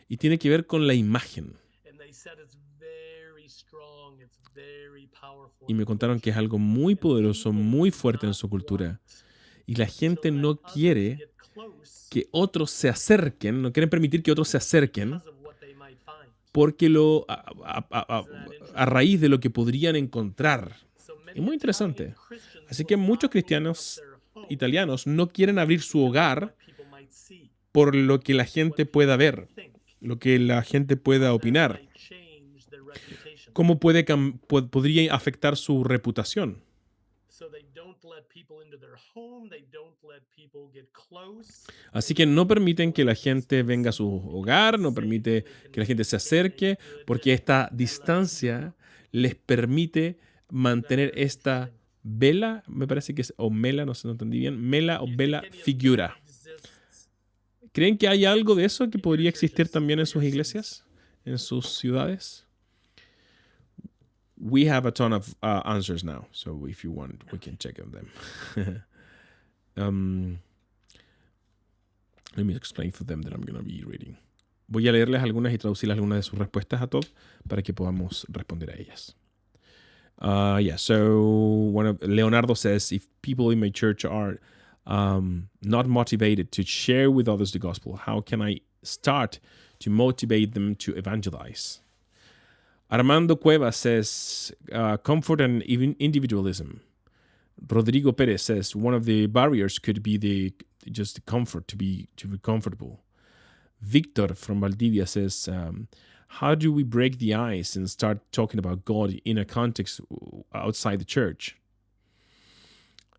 y tiene que ver con la imagen. And they said it's very strong, it's very powerful. Y in me the contaron que es culture. algo muy And poderoso, people muy do fuerte en not su cultura. want Y la to gente let no others quiere get close que otros se acerquen, no quieren permitir que otros se acerquen because of what they might find. porque a raíz de lo que podrían encontrar. So many Y muy Italian interesante. Christians Así will que not muchos open up cristianos their home italianos no quieren abrir su because of hogar what people might see, por lo que la gente what pueda people ver, think. lo que la gente pueda That opinar, might change their reputation. cómo podría afectar su reputación. So they don't let people into their home, they don't let people get close. Así que no permiten que la gente venga a su hogar, no permite que la gente se acerque, porque esta distancia les permite mantener esta vela, me parece que es, o mela, no sé, no entendí bien, mela o Do you vela think any of that figura. exists? ¿Creen que hay algo de eso que podría existir también en sus iglesias, en sus ciudades? We have a ton of answers now, so if you want, we can check on them. Let me explain for them that I'm going to be reading. Voy a leerles algunas y traducirles algunas de sus respuestas a Todd para que podamos responder a ellas. So Leonardo says, if people in my church are not motivated to share with others the gospel, how can I start to motivate them to evangelize? Armando Cueva says, comfort and even individualism. Rodrigo Perez says, one of the barriers could be just the comfort, to be comfortable. Victor from Valdivia says, how do we break the ice and start talking about God in a context outside the church?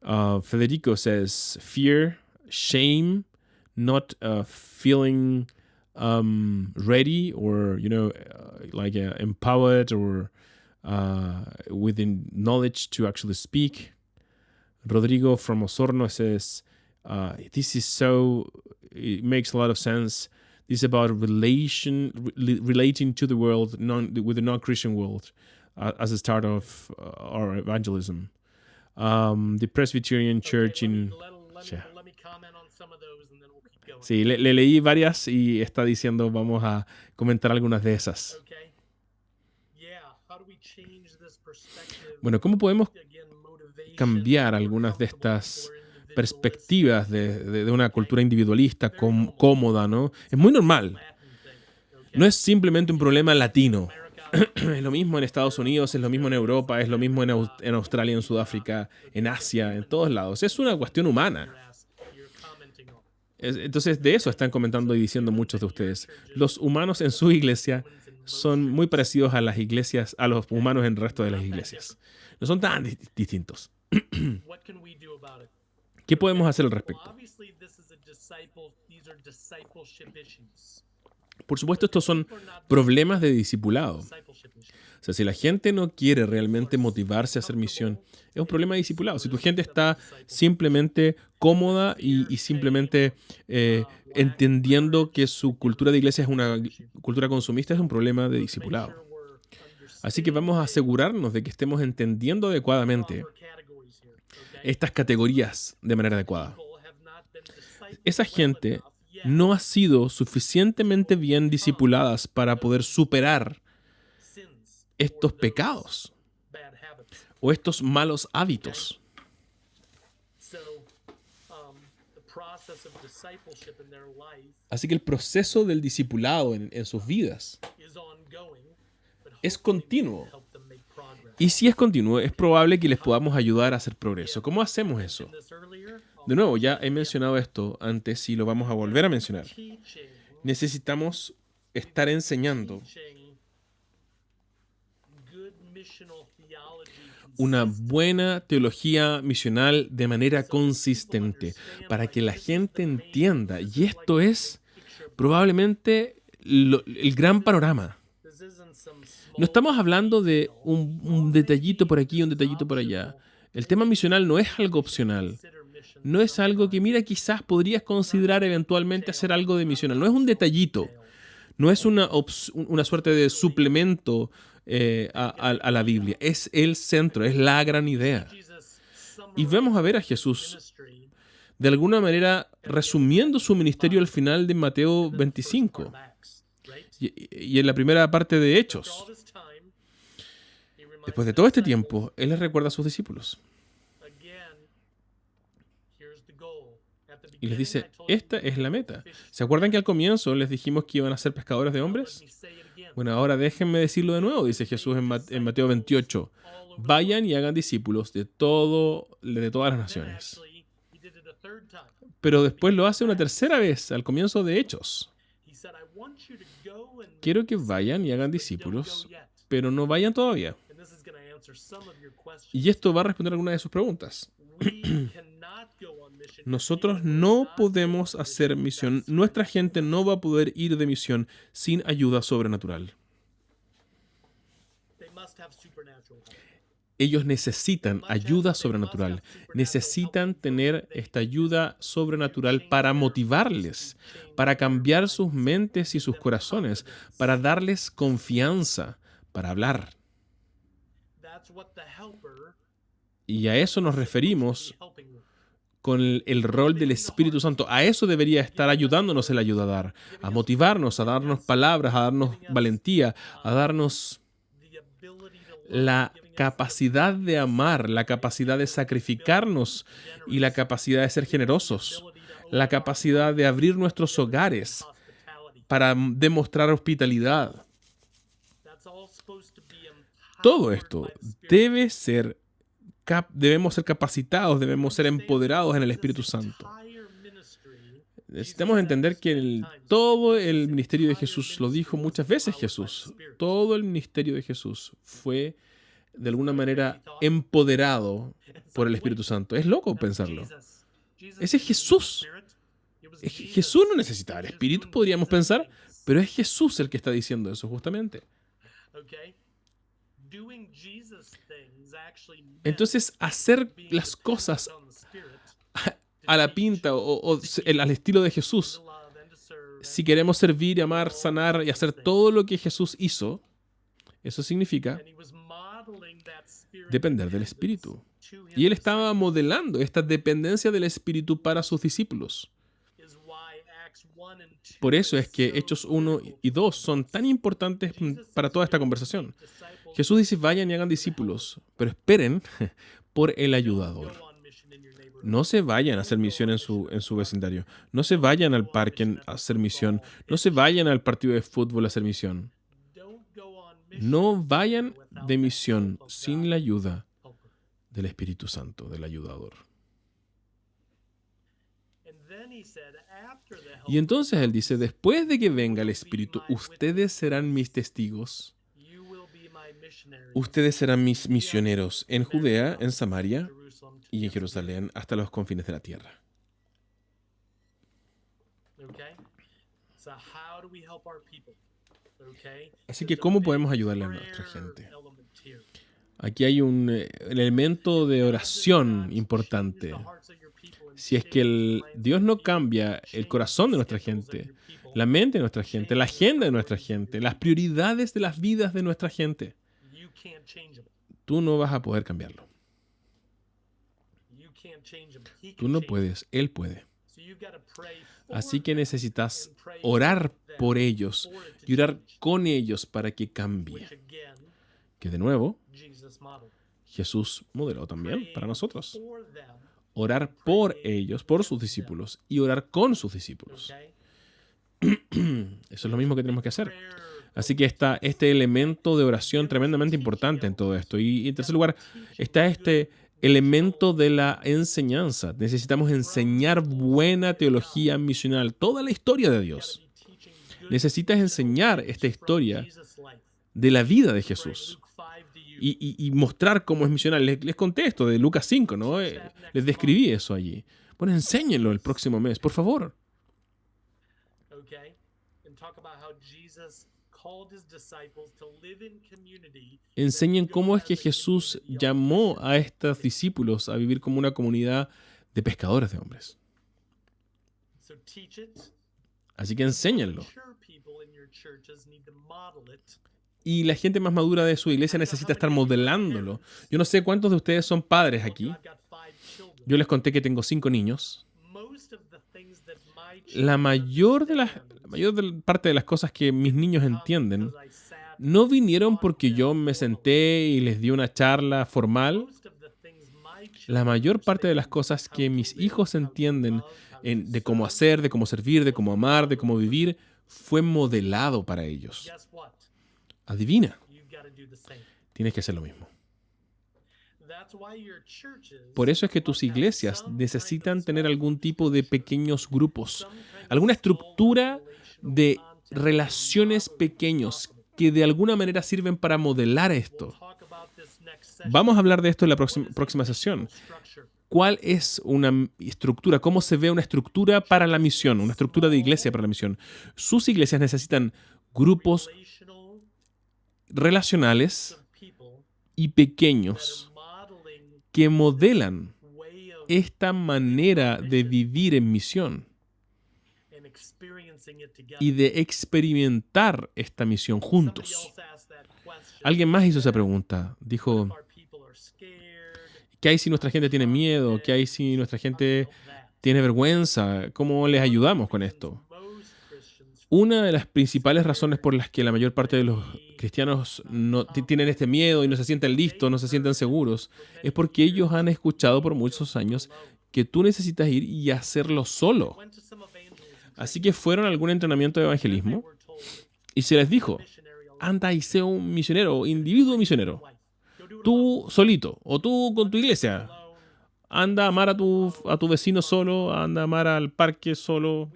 Federico says, fear, shame, not feeling ready or, empowered or with the knowledge to actually speak. Rodrigo from Osorno says, this is so, it makes a lot of sense. This is about relating to the world with the non-Christian world as a start of our evangelism. The Presbyterian Church in... Let me comment on some of those and then we'll keep going. Sí, le leí varias y está diciendo, vamos a comentar algunas de esas. Okay. Yeah, how do we change this perspective? Bueno, ¿cómo podemos Again, motivation, cambiar more algunas de comfortable estas people or individualistic. perspectivas de una cultura individualista cómoda, ¿no? Es muy normal. Latin thing, okay? No es simplemente un problema latino. America, Es lo mismo en Estados Unidos, es lo mismo en Europa, es lo mismo en Australia, en Sudáfrica, en Asia, en todos lados. Es una cuestión humana. you're commenting on. Entonces, de eso están comentando y diciendo muchos de ustedes. Los humanos en su iglesia son muy parecidos a las iglesias, a los humanos en el resto de las iglesias. No son tan distintos. What can we do about it? ¿Qué podemos hacer al Well, respecto? obviously these are discipleship issues. Por supuesto, estos son problemas de discipulado. Discipleship issues. O sea, si la gente no quiere realmente motivarse a hacer misión, es un problema de discipulado. Si tu gente está simplemente cómoda y simplemente entendiendo que su cultura de iglesia es una cultura consumista, es un problema de discipulado. Make sure we're Así que vamos a asegurarnos de que estemos entendiendo adecuadamente proper categories here, okay? estas categorías de manera adecuada. People have not been discipled Esa well gente enough yet no ha sido suficientemente bien discipuladas para poder superar sins estos or those pecados bad habits. o estos malos hábitos. So, the process of discipleship in their life Así que el proceso del discipulado en sus vidas is ongoing, but es hopefully we continuo. can help them make progress. Y si es continuo, es probable que les podamos ayudar a hacer progreso. ¿Cómo hacemos eso? Mentioned this earlier. De nuevo, ya he mencionado esto antes y lo vamos a volver a mencionar. Teaching Necesitamos estar enseñando good missional theology una consistent buena teología misional de manera consistente para que la gente entienda. Y esto es picture. probablemente el gran panorama. This isn't some No estamos hablando de un detallito por aquí, un detallito por allá. El tema misional no es algo opcional. consider mission. No es algo que, mira, quizás podrías considerar eventualmente hacer algo de misional. No es un detallito. No es una suerte de suplemento a la Biblia. Es el centro, es la gran idea. Jesus Y vamos a ver a Jesús ministry de alguna manera resumiendo su ministerio al final de Mateo 25 Acts, right? y en la primera parte de All Hechos. this time, he reminds Después de the todo este disciples, tiempo, Él les recuerda a sus discípulos again, here's the goal. At the y les beginning, dice, I told you esta to es la be meta. fish. ¿Se acuerdan que al comienzo les dijimos que iban a ser pescadores de Let hombres? me say it again. Bueno, ahora déjenme decirlo de nuevo, dice Jesús en Mateo 28. All over the Vayan y hagan discípulos de todas las Then naciones. actually, he did it a third time. Pero después lo hace una tercera vez, al comienzo de Hechos. He said, I want you to go and Quiero que vayan y hagan but don't discípulos, go yet. pero no vayan todavía. And this is going to answer some of your questions. Y esto va a responder algunas de sus preguntas. We cannot go on mission. Nosotros if we will no not podemos go on hacer mission misión. without Nuestra gente no va a poder ir de misión sin ayuda sobrenatural. They must have supernatural help. Ellos necesitan ayuda sobrenatural. Necesitan tener esta ayuda sobrenatural para motivarles, para cambiar sus mentes y sus corazones, para darles confianza, para hablar. That's what the helper Y a eso nos is referimos supposed to be helping with. con el rol del Espíritu Santo. A eso debería estar ayudándonos el ayudadar, a motivarnos, a darnos palabras, a darnos valentía, a darnos The ability to love, la giving us capacidad de amar, la capacidad de sacrificarnos y la capacidad de ser generosos, ability to la capacidad de abrir nuestros hogares hospitality. para demostrar hospitalidad. That's all supposed to be Todo empowered esto by the Spirit. debemos ser capacitados, debemos ser empoderados en el Espíritu Santo. Necesitamos entender que todo el ministerio de Jesús, lo dijo muchas veces Jesús, todo el ministerio de Jesús fue de alguna manera empoderado por el Espíritu Santo. Es loco pensarlo. Ese es Jesús. Jesús no necesitaba el Espíritu, podríamos pensar, pero es Jesús el que está diciendo eso justamente. Entonces, hacer las cosas a la pinta o al estilo de Jesús, si queremos servir, amar, sanar y hacer todo lo que Jesús hizo, eso significa depender del Espíritu. Y él estaba modelando esta dependencia del Espíritu para sus discípulos. Por eso es que Hechos 1 y 2 son tan importantes para toda esta conversación. Jesús dice, vayan y hagan discípulos, pero esperen por el ayudador. No se vayan a hacer misión en su vecindario. No se vayan al parque a hacer misión. No se vayan al partido de fútbol a hacer misión. No vayan de misión sin la ayuda del Espíritu Santo, del ayudador. Y entonces él dice, después de que venga el Espíritu, ustedes serán mis testigos. Ustedes serán mis misioneros en Judea, en Samaria y en Jerusalén, hasta los confines de la tierra. Así que, ¿cómo podemos ayudarle a nuestra gente? Aquí hay un elemento de oración importante. Si es que Dios no cambia el corazón de nuestra gente, la mente de nuestra gente, la agenda de nuestra gente, las prioridades de las vidas de nuestra gente, tú no vas a poder cambiarlo. Tú no puedes, Él puede. Así que necesitas orar por ellos y orar con ellos para que cambie. Que de nuevo, Jesús modeló también para nosotros. Orar por ellos, por sus discípulos, y orar con sus discípulos. Eso es lo mismo que tenemos que hacer. Así que está este elemento de oración tremendamente importante en todo esto. Y en tercer lugar, está este elemento de la enseñanza. Necesitamos enseñar buena teología misional, toda la historia de Dios. Necesitas enseñar esta historia de la vida de Jesús. Y mostrar cómo es misional. Les conté esto de Lucas 5, ¿no? Les describí eso allí. Bueno, enséñenlo el próximo mes, por favor. Enseñen cómo es que Jesús llamó a estos discípulos a vivir como una comunidad de pescadores de hombres. Así que enséñenlo. Y la gente más madura de su iglesia necesita estar modelándolo. Yo no sé cuántos de ustedes son padres aquí. Yo les conté que tengo 5 niños. La mayor parte de las cosas que mis niños entienden no vinieron porque yo me senté y les di una charla formal. La mayor parte de las cosas que mis hijos entienden de cómo hacer, de cómo servir, de cómo amar, de cómo vivir, fue modelado para ellos. Adivina, tienes que hacer lo mismo. Por eso es que tus iglesias necesitan tener algún tipo de pequeños grupos, alguna estructura de relaciones pequeños que de alguna manera sirven para modelar esto. Vamos a hablar de esto en la próxima sesión. ¿Cuál es una estructura? ¿Cómo se ve una estructura para la misión? Una estructura de iglesia para la misión. Sus iglesias necesitan grupos relacionales y pequeños que modelan esta manera de vivir en misión y de experimentar esta misión juntos. Alguien más hizo esa pregunta. Dijo, ¿qué hay si nuestra gente tiene miedo? ¿Qué hay si nuestra gente tiene vergüenza? ¿Cómo les ayudamos con esto? Una de las principales razones por las que la mayor parte de los cristianos no tienen este miedo y no se sienten listos, no se sienten seguros, es porque ellos han escuchado por muchos años que tú necesitas ir y hacerlo solo. Así que fueron a algún entrenamiento de evangelismo y se les dijo, anda y sé un misionero, individuo misionero. Tú solito o tú con tu iglesia. Anda a amar a tu vecino solo, anda a amar al parque solo.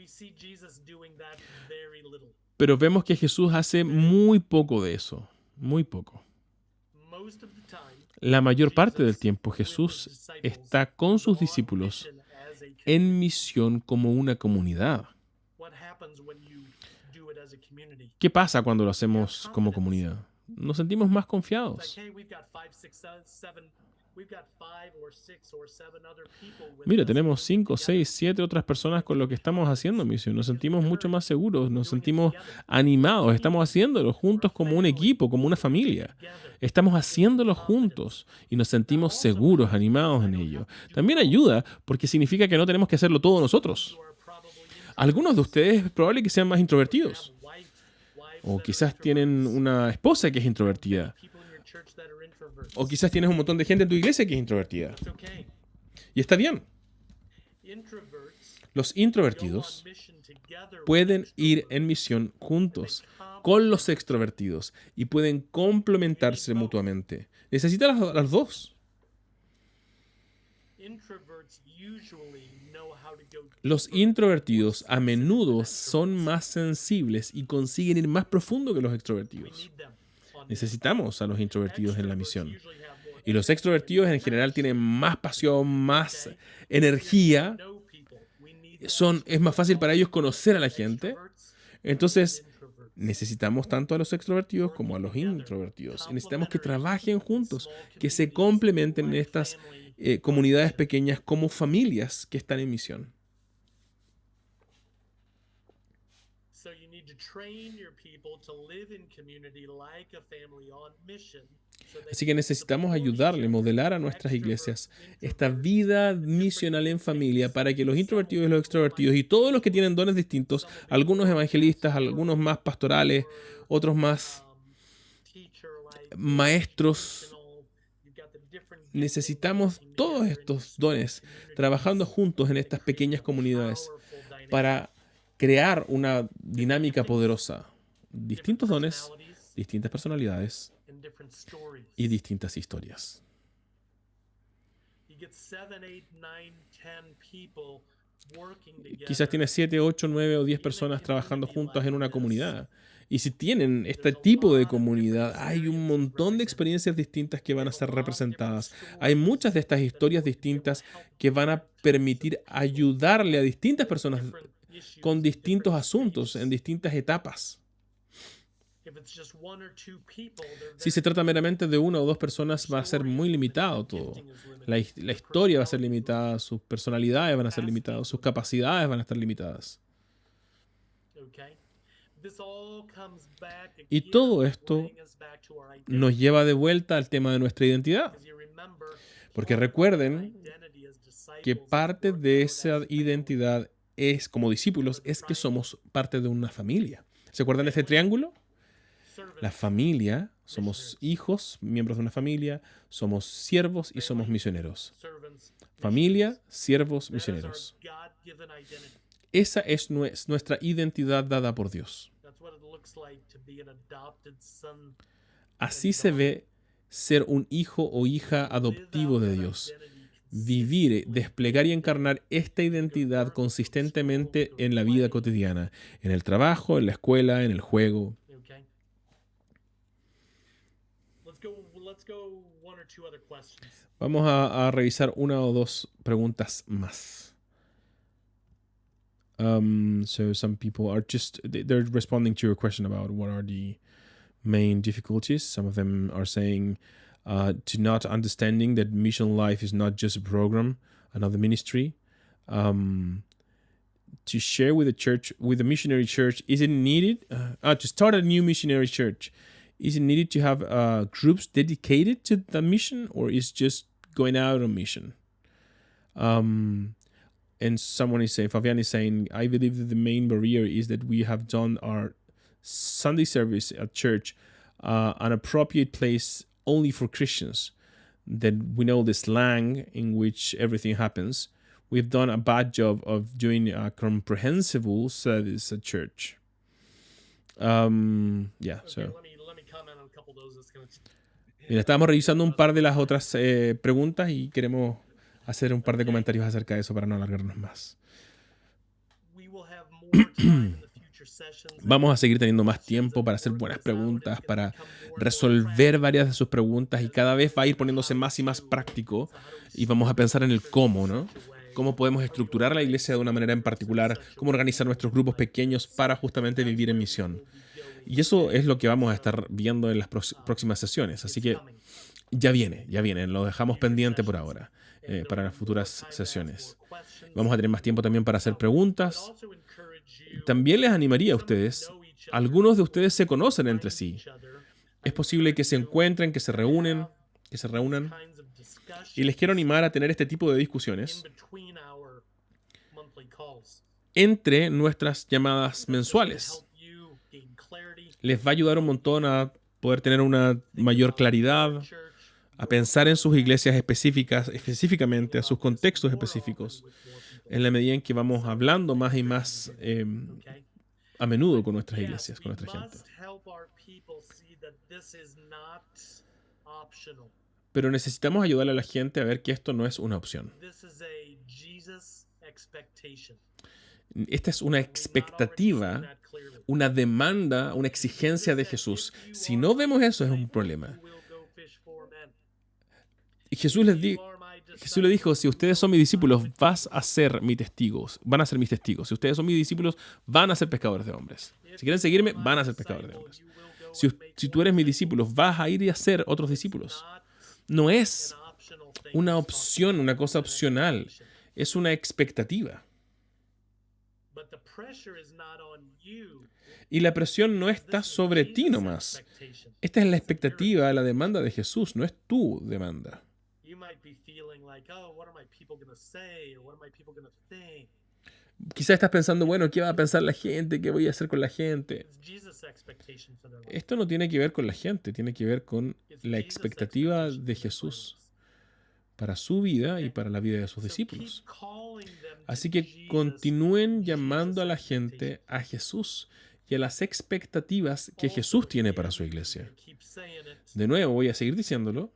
Pero vemos que Jesús hace muy poco de eso, muy poco. La mayor parte del tiempo Jesús está con sus discípulos en misión como una comunidad. What happens when you do it as a community? ¿Qué pasa cuando lo hacemos como comunidad? Nos sentimos más It's like, confiados. hey, we've got five or six or seven other people with Mira, us tenemos working 5, together. 6, 7 otras personas con lo que estamos haciendo misión. Nos sentimos mucho más seguros, nos Doing it sentimos together. animados. Estamos haciéndolo juntos como un equipo, como una familia. Estamos haciéndolo juntos y nos sentimos seguros, animados en ello. También ayuda porque significa que no tenemos que hacerlo todo nosotros. You are probably Algunos de ustedes es probable que sean más have introvertidos wives o that are quizás tienen introverts, una esposa que es introvertida people in your church that are introverts. o quizás tienes un montón de gente en tu iglesia que es introvertida. It's okay. Y está bien. Introverts Los go introvertidos on mission together with pueden ir extroverts. en misión juntos con los extrovertidos y pueden complementarse mutuamente. Necesitan las dos. Introverts usually know how to go Los deeper introvertidos and a more menudo specific than son extroverts. más sensibles y consiguen ir más profundo que los We extrovertidos. need them on mission. Necesitamos a los introvertidos en la Extroverts misión. usually have more Y los extrovertidos en general tienen más pasión, más energía. know people. We need Es más fácil para ellos conocer a la gente. extroverts Entonces, and introverts. necesitamos tanto a los extrovertidos como a los introvertidos. Y necesitamos que trabajen juntos, que se complementen en estas comunidades pequeñas como familias que están en misión. So you need to train your people to live in community like a family on mission. So they Así que necesitamos ayudarle, modelar a nuestras iglesias esta vida misional en familia para que los introvertidos y los extrovertidos y todos los que tienen dones distintos, algunos evangelistas, algunos más pastorales, otros más teacher-like, maestros, you've got the different necesitamos gifting todos together in estos small dones communities trabajando juntos en to estas create pequeñas a comunidades powerful dynamic. para crear una dinámica poderosa. Distintos dones, Personalities distintas personalidades and different stories. y distintas historias. You get 7, 8, 9, 10 people working together. Quizás tienes 7, 8, 9 o 10 personas trabajando juntas en una comunidad. Y si tienen este tipo de comunidad, hay un montón de experiencias distintas que van a ser representadas. Hay muchas de estas historias distintas que van a permitir ayudarle a distintas personas Different issues, con distintos different asuntos stages. en distintas etapas. If it's just one or two people, they're Si se very trata meramente de una o dos personas, va a ser muy limitado todo. La historia va a ser limitada, sus personalidades van a ser limitadas, sus capacidades van a estar limitadas. Okay. This all comes back Y again, todo esto bringing us back to our identity. Nos lleva de vuelta al tema de nuestra identidad. Because you remember, Porque part of our recuerden identity as disciples que is parte working de out esa as family. identidad es, como discípulos, es que somos parte de una familia. ¿Se acuerdan de este triángulo? Servants, La familia, somos hijos, miembros de una familia, somos siervos y somos misioneros. servants, Familia, siervos, that is our misioneros. God-given identity. Esa es nuestra identidad dada por Dios. That's what it looks like to be an adopted son. Así se ve ser un hijo o hija adoptivo de Dios. Vivir, desplegar y encarnar esta identidad consistentemente en la vida cotidiana, en el trabajo, en la escuela, en el juego. Okay. Let's go one or two other questions. Vamos a revisar una o dos preguntas más. So some people are they're responding to your question about what are the main difficulties. Some of them are saying to not understanding that mission life is not just a program, another ministry. To share with the church, with the missionary church, is it needed to start a new missionary church? Is it needed to have groups dedicated to the mission, or is just going out on mission? And someone is saying, Fabian is saying, I believe that the main barrier is that we have done our Sunday service at church an appropriate place only for Christians. That we know the slang in which everything happens. We've done a bad job of doing a comprehensible service at church. Yeah, Okay, so. let me comment on a couple of those. It's gonna Mira, estábamos revisando un par de las otras preguntas y queremos hacer un par de comentarios acerca de eso para no alargarnos más. we will have more time in the future sessions. Vamos a seguir teniendo más tiempo para hacer buenas preguntas, para resolver varias de sus preguntas y cada vez va a ir poniéndose más y más práctico y vamos a pensar en el cómo, ¿no? cómo podemos estructurar la iglesia de una manera en particular, cómo organizar nuestros grupos pequeños para justamente vivir en misión. Y eso es lo que vamos a estar viendo en las próximas sesiones. Así que ya viene, lo dejamos pendiente por ahora, para las futuras sesiones. Vamos a tener más tiempo también para hacer preguntas. También les animaría a ustedes, algunos de ustedes se conocen entre sí. Es posible que se encuentren, que se reúnan. Y les quiero animar a tener este tipo de discusiones entre nuestras llamadas mensuales. Les va a ayudar un montón a poder tener una mayor claridad, a pensar en sus iglesias específicamente, a sus contextos específicos, en la medida en que vamos hablando más y más a menudo con nuestras iglesias, con nuestra gente. Pero necesitamos ayudarle a la gente a ver que esto no es una opción. Esta es una expectativa, una demanda, una exigencia de Jesús. Si no vemos eso, es un problema. Y Jesús le dijo, si ustedes son mis discípulos, vas a ser mis testigos, van a ser mis testigos. Si ustedes son mis discípulos, van a ser pescadores de hombres. Si quieren seguirme, van a ser pescadores de hombres. Si tú eres mis discípulos, vas a ir y a ser otros discípulos. No es una opción, una cosa opcional. Es una expectativa. Y la presión no está sobre ti nomás. Esta es la expectativa, la demanda de Jesús, no es tu demanda. Quizás estás pensando, bueno, ¿qué va a pensar la gente? ¿Qué voy a hacer con la gente? Esto no tiene que ver con la gente, tiene que ver con la expectativa de Jesús para su vida y para la vida de sus discípulos. Así que continúen llamando a la gente a Jesús y a las expectativas que Jesús tiene para su iglesia. De nuevo, voy a seguir diciéndolo.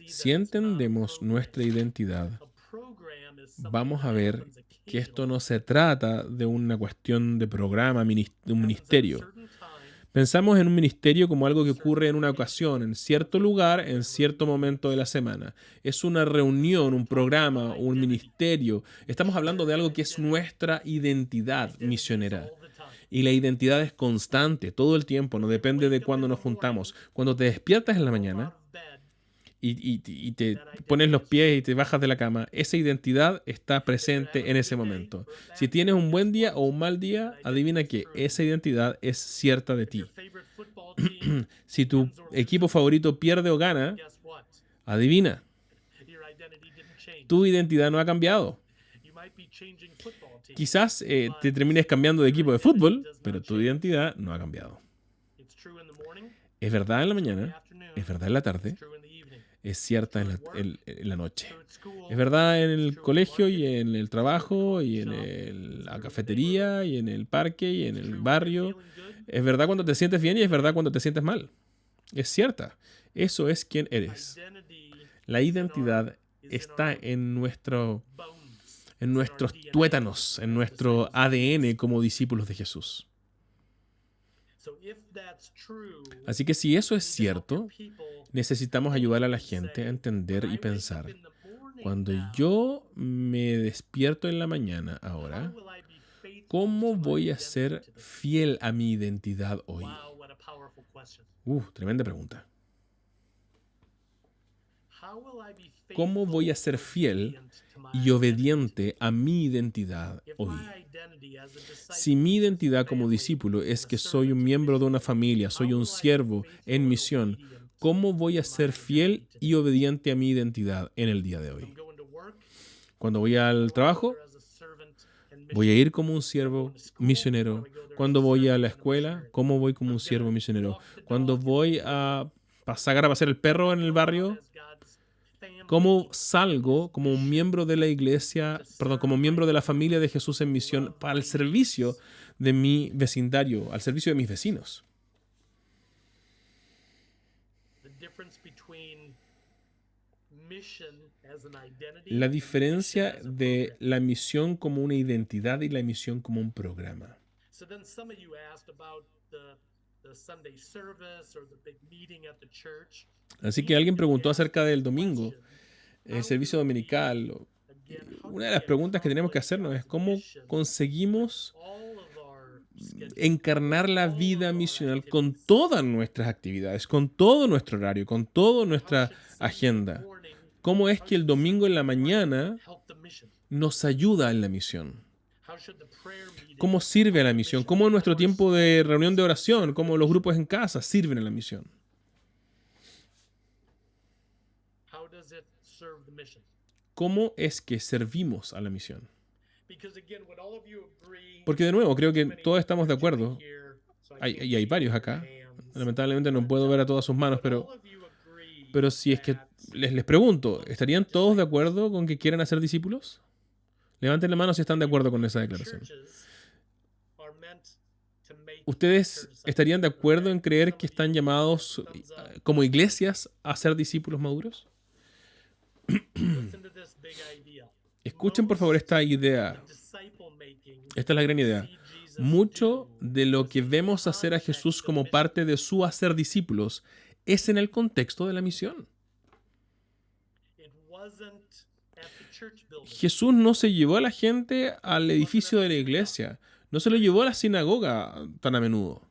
Si entendemos nuestra identidad, vamos a ver que esto no se trata de una cuestión de programa, de un ministerio. Pensamos en un ministerio como algo que ocurre en una ocasión, en cierto lugar, en cierto momento de la semana. Es una reunión, un programa, un ministerio. Estamos hablando de algo que es nuestra identidad misionera. Y la identidad es constante, todo el tiempo, no depende de cuándo nos juntamos. Cuando te despiertas en la mañana y te pones los pies y te bajas de la cama, esa identidad está presente en ese momento. Si tienes un buen día o un mal día, adivina que esa identidad es cierta de ti. Si tu equipo favorito pierde o gana, adivina, tu identidad no ha cambiado. Quizás te termines cambiando de equipo de fútbol, pero tu identidad no ha cambiado. Es verdad en la mañana, es verdad en la tarde, es cierta en la noche. Es verdad en el colegio y en el trabajo y en la cafetería y en el parque y en el barrio. Es verdad cuando te sientes bien y es verdad cuando te sientes mal. Es cierta. Eso es quien eres. La identidad está en nuestros tuétanos, en nuestro ADN como discípulos de Jesús. Así que si eso es cierto, necesitamos ayudar a la gente a entender y pensar, cuando yo me despierto en la mañana ahora, ¿cómo voy a ser fiel a mi identidad hoy? Tremenda pregunta. ¿Cómo voy a ser fiel y obediente a mi identidad hoy? Si mi identidad como discípulo es que soy un miembro de una familia, soy un siervo en misión, ¿cómo voy a ser fiel y obediente a mi identidad en el día de hoy? Cuando voy al trabajo, voy a ir como un siervo misionero. Cuando voy a la escuela, ¿cómo voy como un siervo misionero? Cuando voy a sacar a pasear el perro en el barrio, ¿cómo salgo como un miembro de la iglesia, como miembro de la familia de Jesús en misión para el servicio de mi vecindario, al servicio de mis vecinos? La diferencia de la misión como una identidad y la misión como un programa. Así que alguien preguntó acerca del domingo. el servicio dominical, una de las preguntas que tenemos que hacernos es cómo conseguimos encarnar la vida misional con todas nuestras actividades, con todo nuestro horario, con toda nuestra agenda. ¿Cómo es que el domingo en la mañana nos ayuda en la misión? ¿Cómo sirve a la misión? ¿Cómo nuestro tiempo de reunión de oración, cómo los grupos en casa sirven en la misión? ¿Cómo es que servimos a la misión? Porque de nuevo, creo que todos estamos de acuerdo. Y hay varios acá. Lamentablemente no puedo ver a todas sus manos, pero si es que les pregunto, ¿estarían todos de acuerdo con que quieran hacer discípulos? Levanten la mano si están de acuerdo con esa declaración. ¿Ustedes estarían de acuerdo en creer que están llamados como iglesias a ser discípulos maduros? Escuchen por favor esta idea. Esta es la gran idea. Mucho de lo que vemos hacer a Jesús como parte de su hacer discípulos es en el contexto de la misión. Jesús no se llevó a la gente al edificio de la iglesia, no se lo llevó a la sinagoga tan a menudo.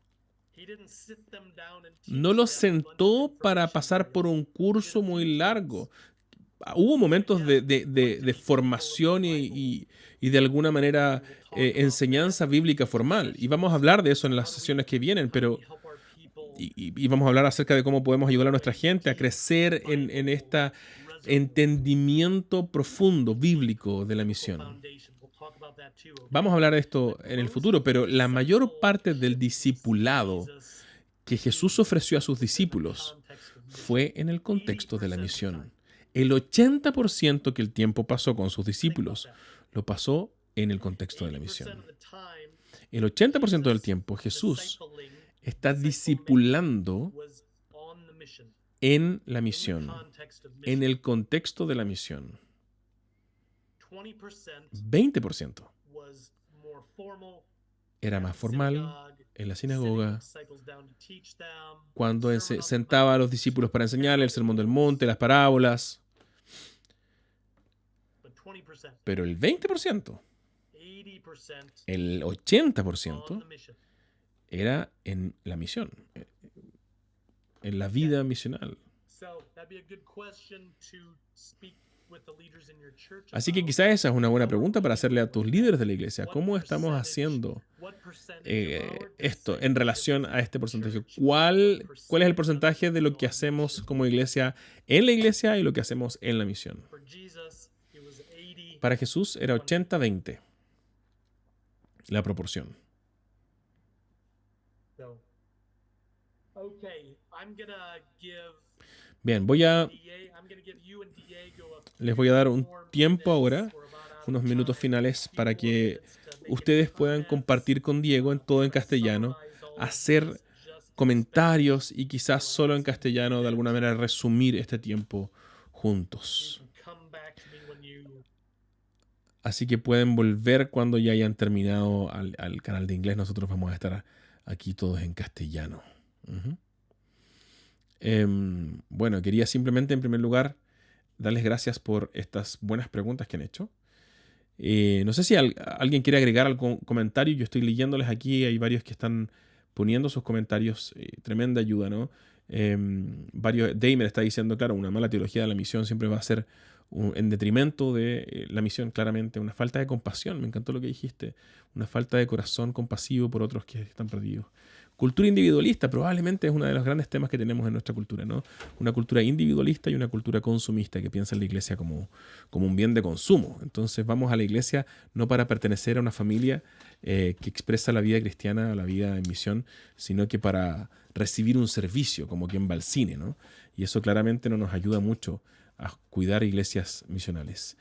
No los sentó para pasar por un curso muy largo. Hubo momentos de formación y de alguna manera enseñanza bíblica formal. Y vamos a hablar de eso en las sesiones que vienen, pero y vamos a hablar acerca de cómo podemos ayudar a nuestra gente a crecer en este entendimiento profundo bíblico de la misión. Vamos a hablar de esto en el futuro, pero la mayor parte del discipulado que Jesús ofreció a sus discípulos fue en el contexto de la misión. El 80% que el tiempo pasó con sus discípulos lo pasó en el contexto de la misión. El 80% del tiempo Jesús está discipulando en la misión, en el contexto de la misión. 20% era más formal, en la sinagoga, cuando sentaba a los discípulos para enseñarles el sermón del monte, las parábolas. Pero el 20%, el 80% era en la misión, en la vida misional. Así que quizás esa es una buena pregunta para hacerle a tus líderes de la iglesia. ¿Cómo estamos haciendo esto en relación a este porcentaje? ¿Cuál es el porcentaje de lo que hacemos como iglesia en la iglesia y lo que hacemos en la misión? Para Jesús era 80-20 la proporción. Bien, les voy a dar un tiempo ahora, unos minutos finales, para que ustedes puedan compartir con Diego todo en castellano, hacer comentarios y quizás solo en castellano, de alguna manera resumir este tiempo juntos. Así que pueden volver cuando ya hayan terminado al canal de inglés. Nosotros vamos a estar aquí todos en castellano. Bueno, quería simplemente en primer lugar darles gracias por estas buenas preguntas que han hecho. No sé si alguien quiere agregar algún comentario. Yo estoy leyéndoles aquí. Hay varios que están poniendo sus comentarios. Tremenda ayuda, ¿no? Damer está diciendo, claro, una mala teología de la misión siempre va a ser en detrimento de la misión, claramente. Una falta de compasión. Me encantó lo que dijiste. Una falta de corazón compasivo por otros que están perdidos. Cultura individualista probablemente es uno de los grandes temas que tenemos en nuestra cultura, ¿no? Una cultura individualista y una cultura consumista que piensa en la iglesia como un bien de consumo. Entonces vamos a la iglesia no para pertenecer a una familia que expresa la vida cristiana, la vida en misión, sino que para recibir un servicio, como quien va al cine, ¿no? Y eso claramente no nos ayuda mucho a cuidar iglesias misionales.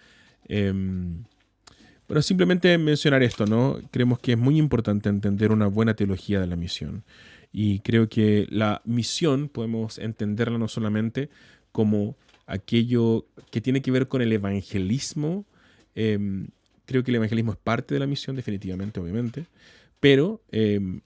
Bueno, simplemente mencionar esto, ¿no? Creemos que es muy importante entender una buena teología de la misión. Y creo que la misión podemos entenderla no solamente como aquello que tiene que ver con el evangelismo. Creo que el evangelismo es parte de la misión, definitivamente, obviamente. Pero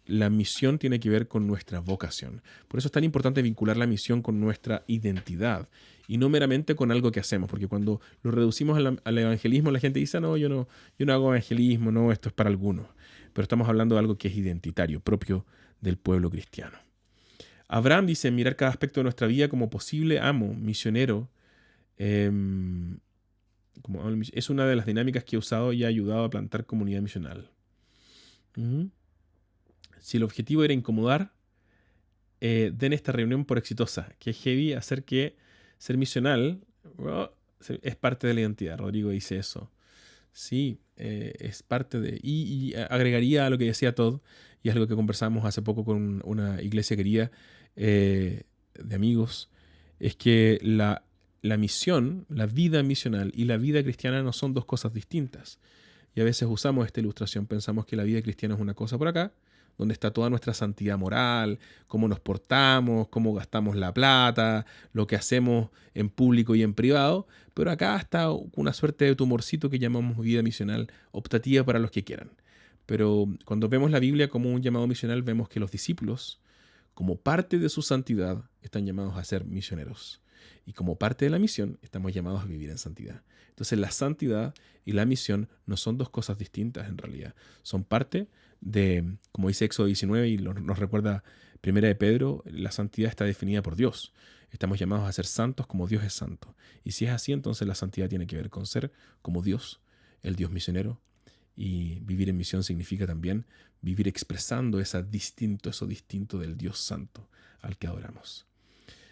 la misión tiene que ver con nuestra vocación. Por eso es tan importante vincular la misión con nuestra identidad y no meramente con algo que hacemos, porque cuando lo reducimos al evangelismo, la gente dice, no, yo no hago evangelismo, no, esto es para algunos. Pero estamos hablando de algo que es identitario, propio del pueblo cristiano. Abraham dice, mirar cada aspecto de nuestra vida como posible amo, misionero, es una de las dinámicas que he usado y ha ayudado a plantar comunidad misional. Si el objetivo era incomodar, den esta reunión por exitosa, que es heavy hacer que ser misional es parte de la identidad. Rodrigo dice eso. Sí, es parte de... Y agregaría a lo que decía Todd, y es algo que conversamos hace poco con una iglesia querida de amigos, es que la misión, la vida misional y la vida cristiana no son dos cosas distintas. Y a veces usamos esta ilustración, pensamos que la vida cristiana es una cosa por acá, donde está toda nuestra santidad moral, cómo nos portamos, cómo gastamos la plata, lo que hacemos en público y en privado, pero acá está una suerte de tumorcito que llamamos vida misional, optativa para los que quieran. Pero cuando vemos la Biblia como un llamado misional, vemos que los discípulos, como parte de su santidad, están llamados a ser misioneros. Y como parte de la misión, estamos llamados a vivir en santidad. Entonces la santidad y la misión no son dos cosas distintas en realidad. Son parte de, como dice Éxodo 19 y nos recuerda Primera de Pedro, la santidad está definida por Dios. Estamos llamados a ser santos como Dios es santo. Y si es así, entonces la santidad tiene que ver con ser como Dios, el Dios misionero. Y vivir en misión significa también vivir expresando eso distinto del Dios santo al que adoramos.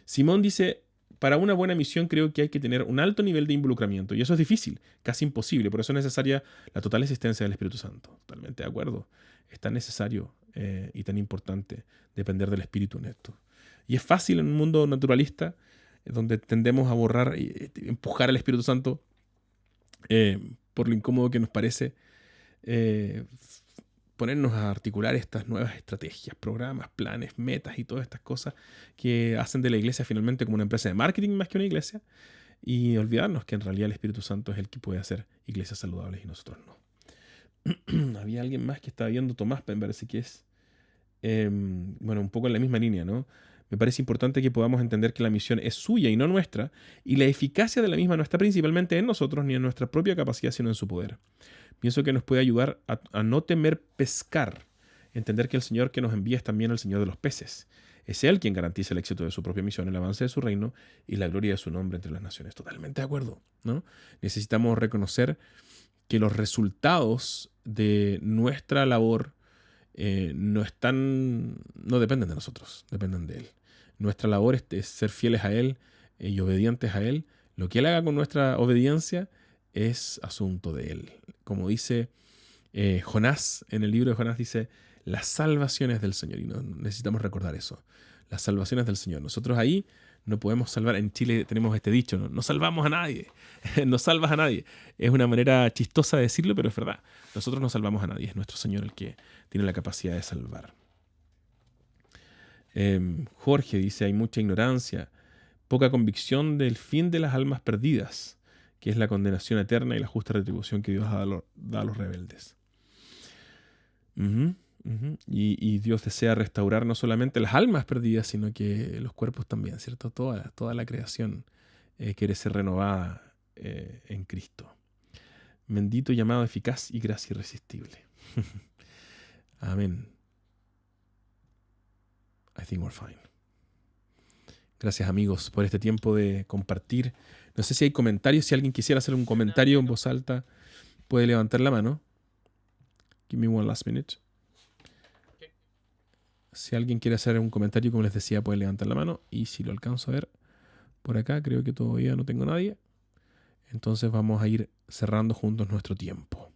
Simón dice, para una buena misión creo que hay que tener un alto nivel de involucramiento. Y eso es difícil, casi imposible. Por eso es necesaria la total existencia del Espíritu Santo. Totalmente de acuerdo. Es tan necesario y tan importante depender del Espíritu en esto. Y es fácil en un mundo naturalista, donde tendemos a borrar y empujar al Espíritu Santo por lo incómodo que nos parece, ponernos a articular estas nuevas estrategias, programas, planes, metas y todas estas cosas que hacen de la iglesia finalmente como una empresa de marketing más que una iglesia, y olvidarnos que en realidad el Espíritu Santo es el que puede hacer iglesias saludables y nosotros no. Había alguien más que estaba viendo, Tomás, me parece que es, un poco en la misma línea, ¿no? Me parece importante que podamos entender que la misión es suya y no nuestra, y la eficacia de la misma no está principalmente en nosotros ni en nuestra propia capacidad, sino en su poder. Pienso que nos puede ayudar a no temer pescar, entender que el Señor que nos envía es también el Señor de los peces. Es Él quien garantiza el éxito de su propia misión, el avance de su reino y la gloria de su nombre entre las naciones. Totalmente de acuerdo, ¿no? Necesitamos reconocer que los resultados de nuestra labor no dependen de nosotros, dependen de Él. Nuestra labor es ser fieles a Él y obedientes a Él. Lo que Él haga con nuestra obediencia es asunto de Él. Como dice Jonás, en el libro de Jonás dice, las salvaciones del Señor. Y necesitamos recordar eso, las salvaciones del Señor. Nosotros ahí no podemos salvar. En Chile tenemos este dicho, no salvamos a nadie, no salvas a nadie. Es una manera chistosa de decirlo, pero es verdad. Nosotros no salvamos a nadie, es nuestro Señor el que tiene la capacidad de salvar. Jorge dice, hay mucha ignorancia, poca convicción del fin de las almas perdidas, que es la condenación eterna y la justa retribución que Dios da a los rebeldes. Y Dios desea restaurar no solamente las almas perdidas, sino que los cuerpos también, ¿cierto? Toda la creación quiere ser renovada en Cristo. Bendito llamado eficaz y gracia irresistible. Amén. I think we're fine. Gracias, amigos, por este tiempo de compartir. No sé si hay comentarios. Si alguien quisiera hacer un comentario en voz alta, puede levantar la mano. Give me one last minute. Si alguien quiere hacer un comentario, como les decía, puede levantar la mano. Y si lo alcanzo a ver por acá, creo que todavía no tengo nadie. Entonces vamos a ir cerrando juntos nuestro tiempo.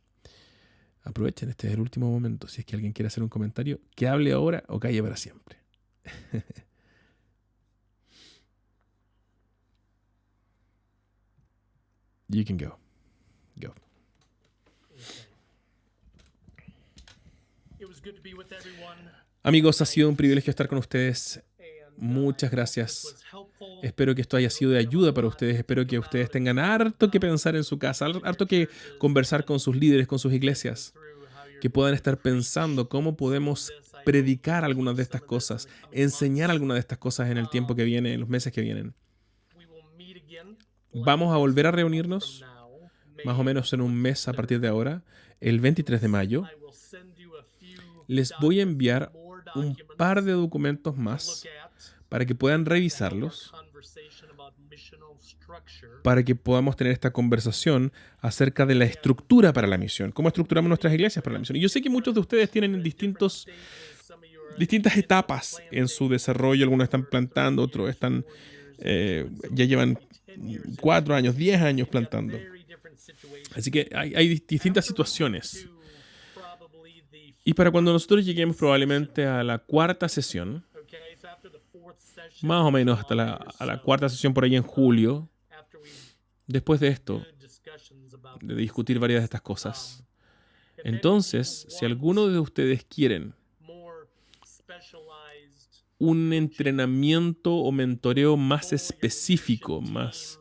Aprovechen, este es el último momento. Si es que alguien quiere hacer un comentario, que hable ahora o calle para siempre. You can go. Go. Amigos, ha sido un privilegio estar con ustedes. Muchas gracias. Espero que esto haya sido de ayuda para ustedes. Espero que ustedes tengan harto que pensar en su casa, harto que conversar con sus líderes, con sus iglesias. que puedan estar pensando cómo podemos predicar algunas de estas cosas, enseñar algunas de estas cosas en el tiempo que viene, en los meses que vienen. Vamos a volver a reunirnos más o menos en un mes a partir de ahora, el 23 de mayo. Les voy a enviar un par de documentos más para que puedan revisarlos, para que podamos tener esta conversación acerca de la estructura para la misión, cómo estructuramos nuestras iglesias para la misión. Y yo sé que muchos de ustedes tienen distintas etapas en su desarrollo. Algunos están plantando, otros ya llevan 4 años, 10 años plantando. Así que hay distintas situaciones. Y para cuando nosotros lleguemos probablemente a la cuarta sesión, más o menos hasta a la cuarta sesión por ahí en julio, después de esto, de discutir varias de estas cosas, entonces, si alguno de ustedes quieren un entrenamiento o mentoreo más específico, más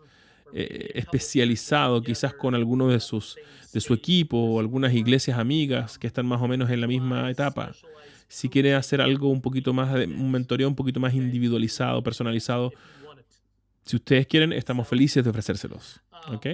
especializado, quizás con alguno de su equipo o algunas iglesias amigas que están más o menos en la misma etapa, si quiere hacer algo un poquito más, un mentoreo un poquito más individualizado, personalizado, si ustedes quieren, estamos felices de ofrecérselos. ¿Ok?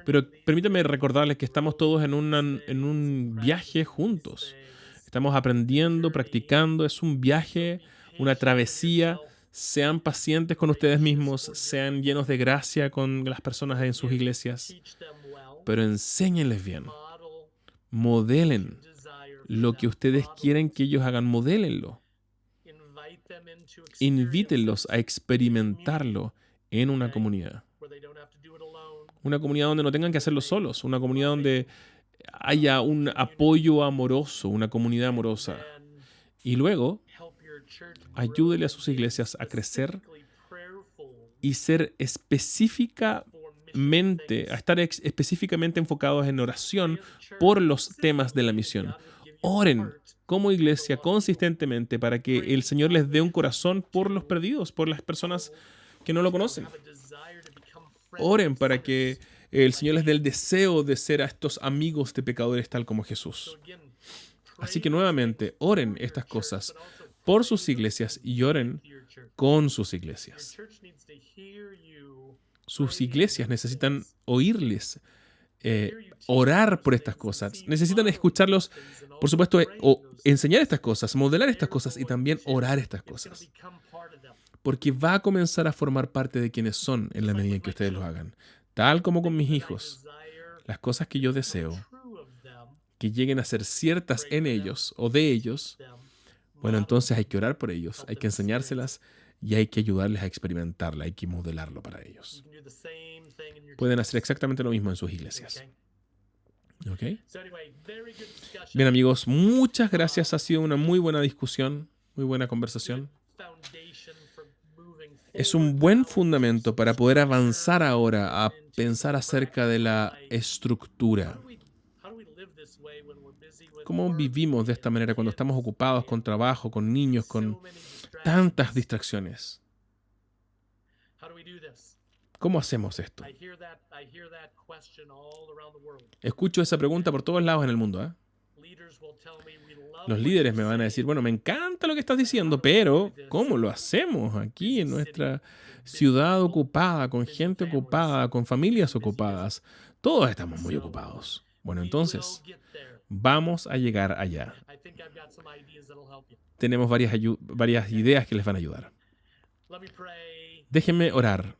Pero permítanme recordarles que estamos todos en un viaje juntos. Estamos aprendiendo, practicando. Es un viaje, una travesía. Sean pacientes con ustedes mismos, sean llenos de gracia con las personas en sus iglesias, pero enséñenles bien. Modelen lo que ustedes quieren que ellos hagan, modélenlo. Invítenlos a experimentarlo en una comunidad. Una comunidad donde no tengan que hacerlo solos, una comunidad donde haya un apoyo amoroso, una comunidad amorosa. Y luego, ayúdele a sus iglesias a crecer y ser a estar específicamente enfocados en oración por los temas de la misión. Oren como iglesia consistentemente para que el Señor les dé un corazón por los perdidos, por las personas que no lo conocen. Oren para que el Señor les dé el deseo de ser a estos amigos de pecadores tal como Jesús. Así que nuevamente, oren estas cosas por sus iglesias y oren con sus iglesias. Sus iglesias necesitan oírles, orar por estas cosas. Necesitan escucharlos, por supuesto, enseñar estas cosas, modelar estas cosas y también orar estas cosas. Porque va a comenzar a formar parte de quienes son en la medida en que ustedes lo hagan. Tal como con mis hijos, las cosas que yo deseo que lleguen a ser ciertas en ellos o de ellos, bueno, entonces hay que orar por ellos, hay que enseñárselas y hay que ayudarles a experimentarla, hay que modelarlo para ellos. Pueden hacer exactamente lo mismo en sus iglesias. ¿Ok? Bien, amigos, muchas gracias. Ha sido una muy buena discusión, muy buena conversación. Es un buen fundamento para poder avanzar ahora a pensar acerca de la estructura. ¿Cómo vivimos de esta manera cuando estamos ocupados con trabajo, con niños, con tantas distracciones? ¿Cómo hacemos esto? Escucho esa pregunta por todos lados en el mundo, ¿eh? Los líderes me van a decir, bueno, me encanta lo que estás diciendo, pero ¿cómo lo hacemos aquí en nuestra ciudad ocupada, con gente ocupada, con familias ocupadas? Todos estamos muy ocupados. Bueno, entonces, vamos a llegar allá. Tenemos varias ideas que les van a ayudar. Déjenme orar,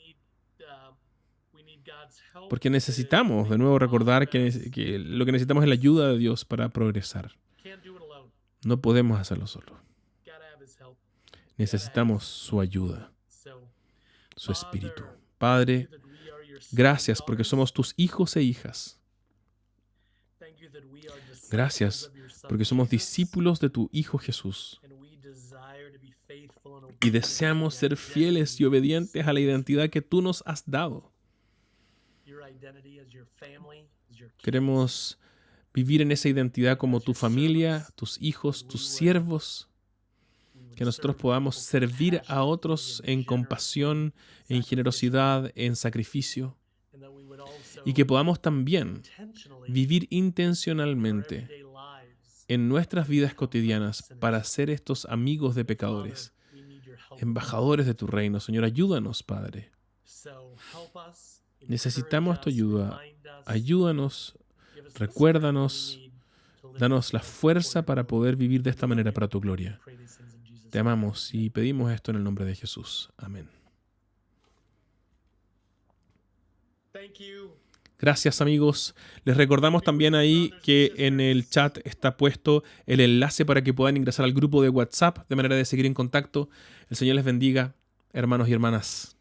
porque necesitamos de nuevo recordar que lo que necesitamos es la ayuda de Dios para progresar. No podemos hacerlo solo. Necesitamos su ayuda, su espíritu. Padre, gracias porque somos tus hijos e hijas. Gracias porque somos discípulos de tu Hijo Jesús. Y deseamos ser fieles y obedientes a la identidad que tú nos has dado. Queremos vivir en esa identidad como tu familia, tus hijos, tus siervos. Que nosotros podamos servir a otros en compasión, en generosidad, en sacrificio. y que podamos también vivir intencionalmente en nuestras vidas cotidianas para ser estos amigos de pecadores, embajadores de tu reino. Señor, ayúdanos, Padre. Necesitamos tu ayuda. Ayúdanos, recuérdanos, danos la fuerza para poder vivir de esta manera para tu gloria. Te amamos y pedimos esto en el nombre de Jesús. Amén. Gracias, amigos. Les recordamos también ahí que en el chat está puesto el enlace para que puedan ingresar al grupo de WhatsApp de manera de seguir en contacto. El Señor les bendiga, hermanos y hermanas.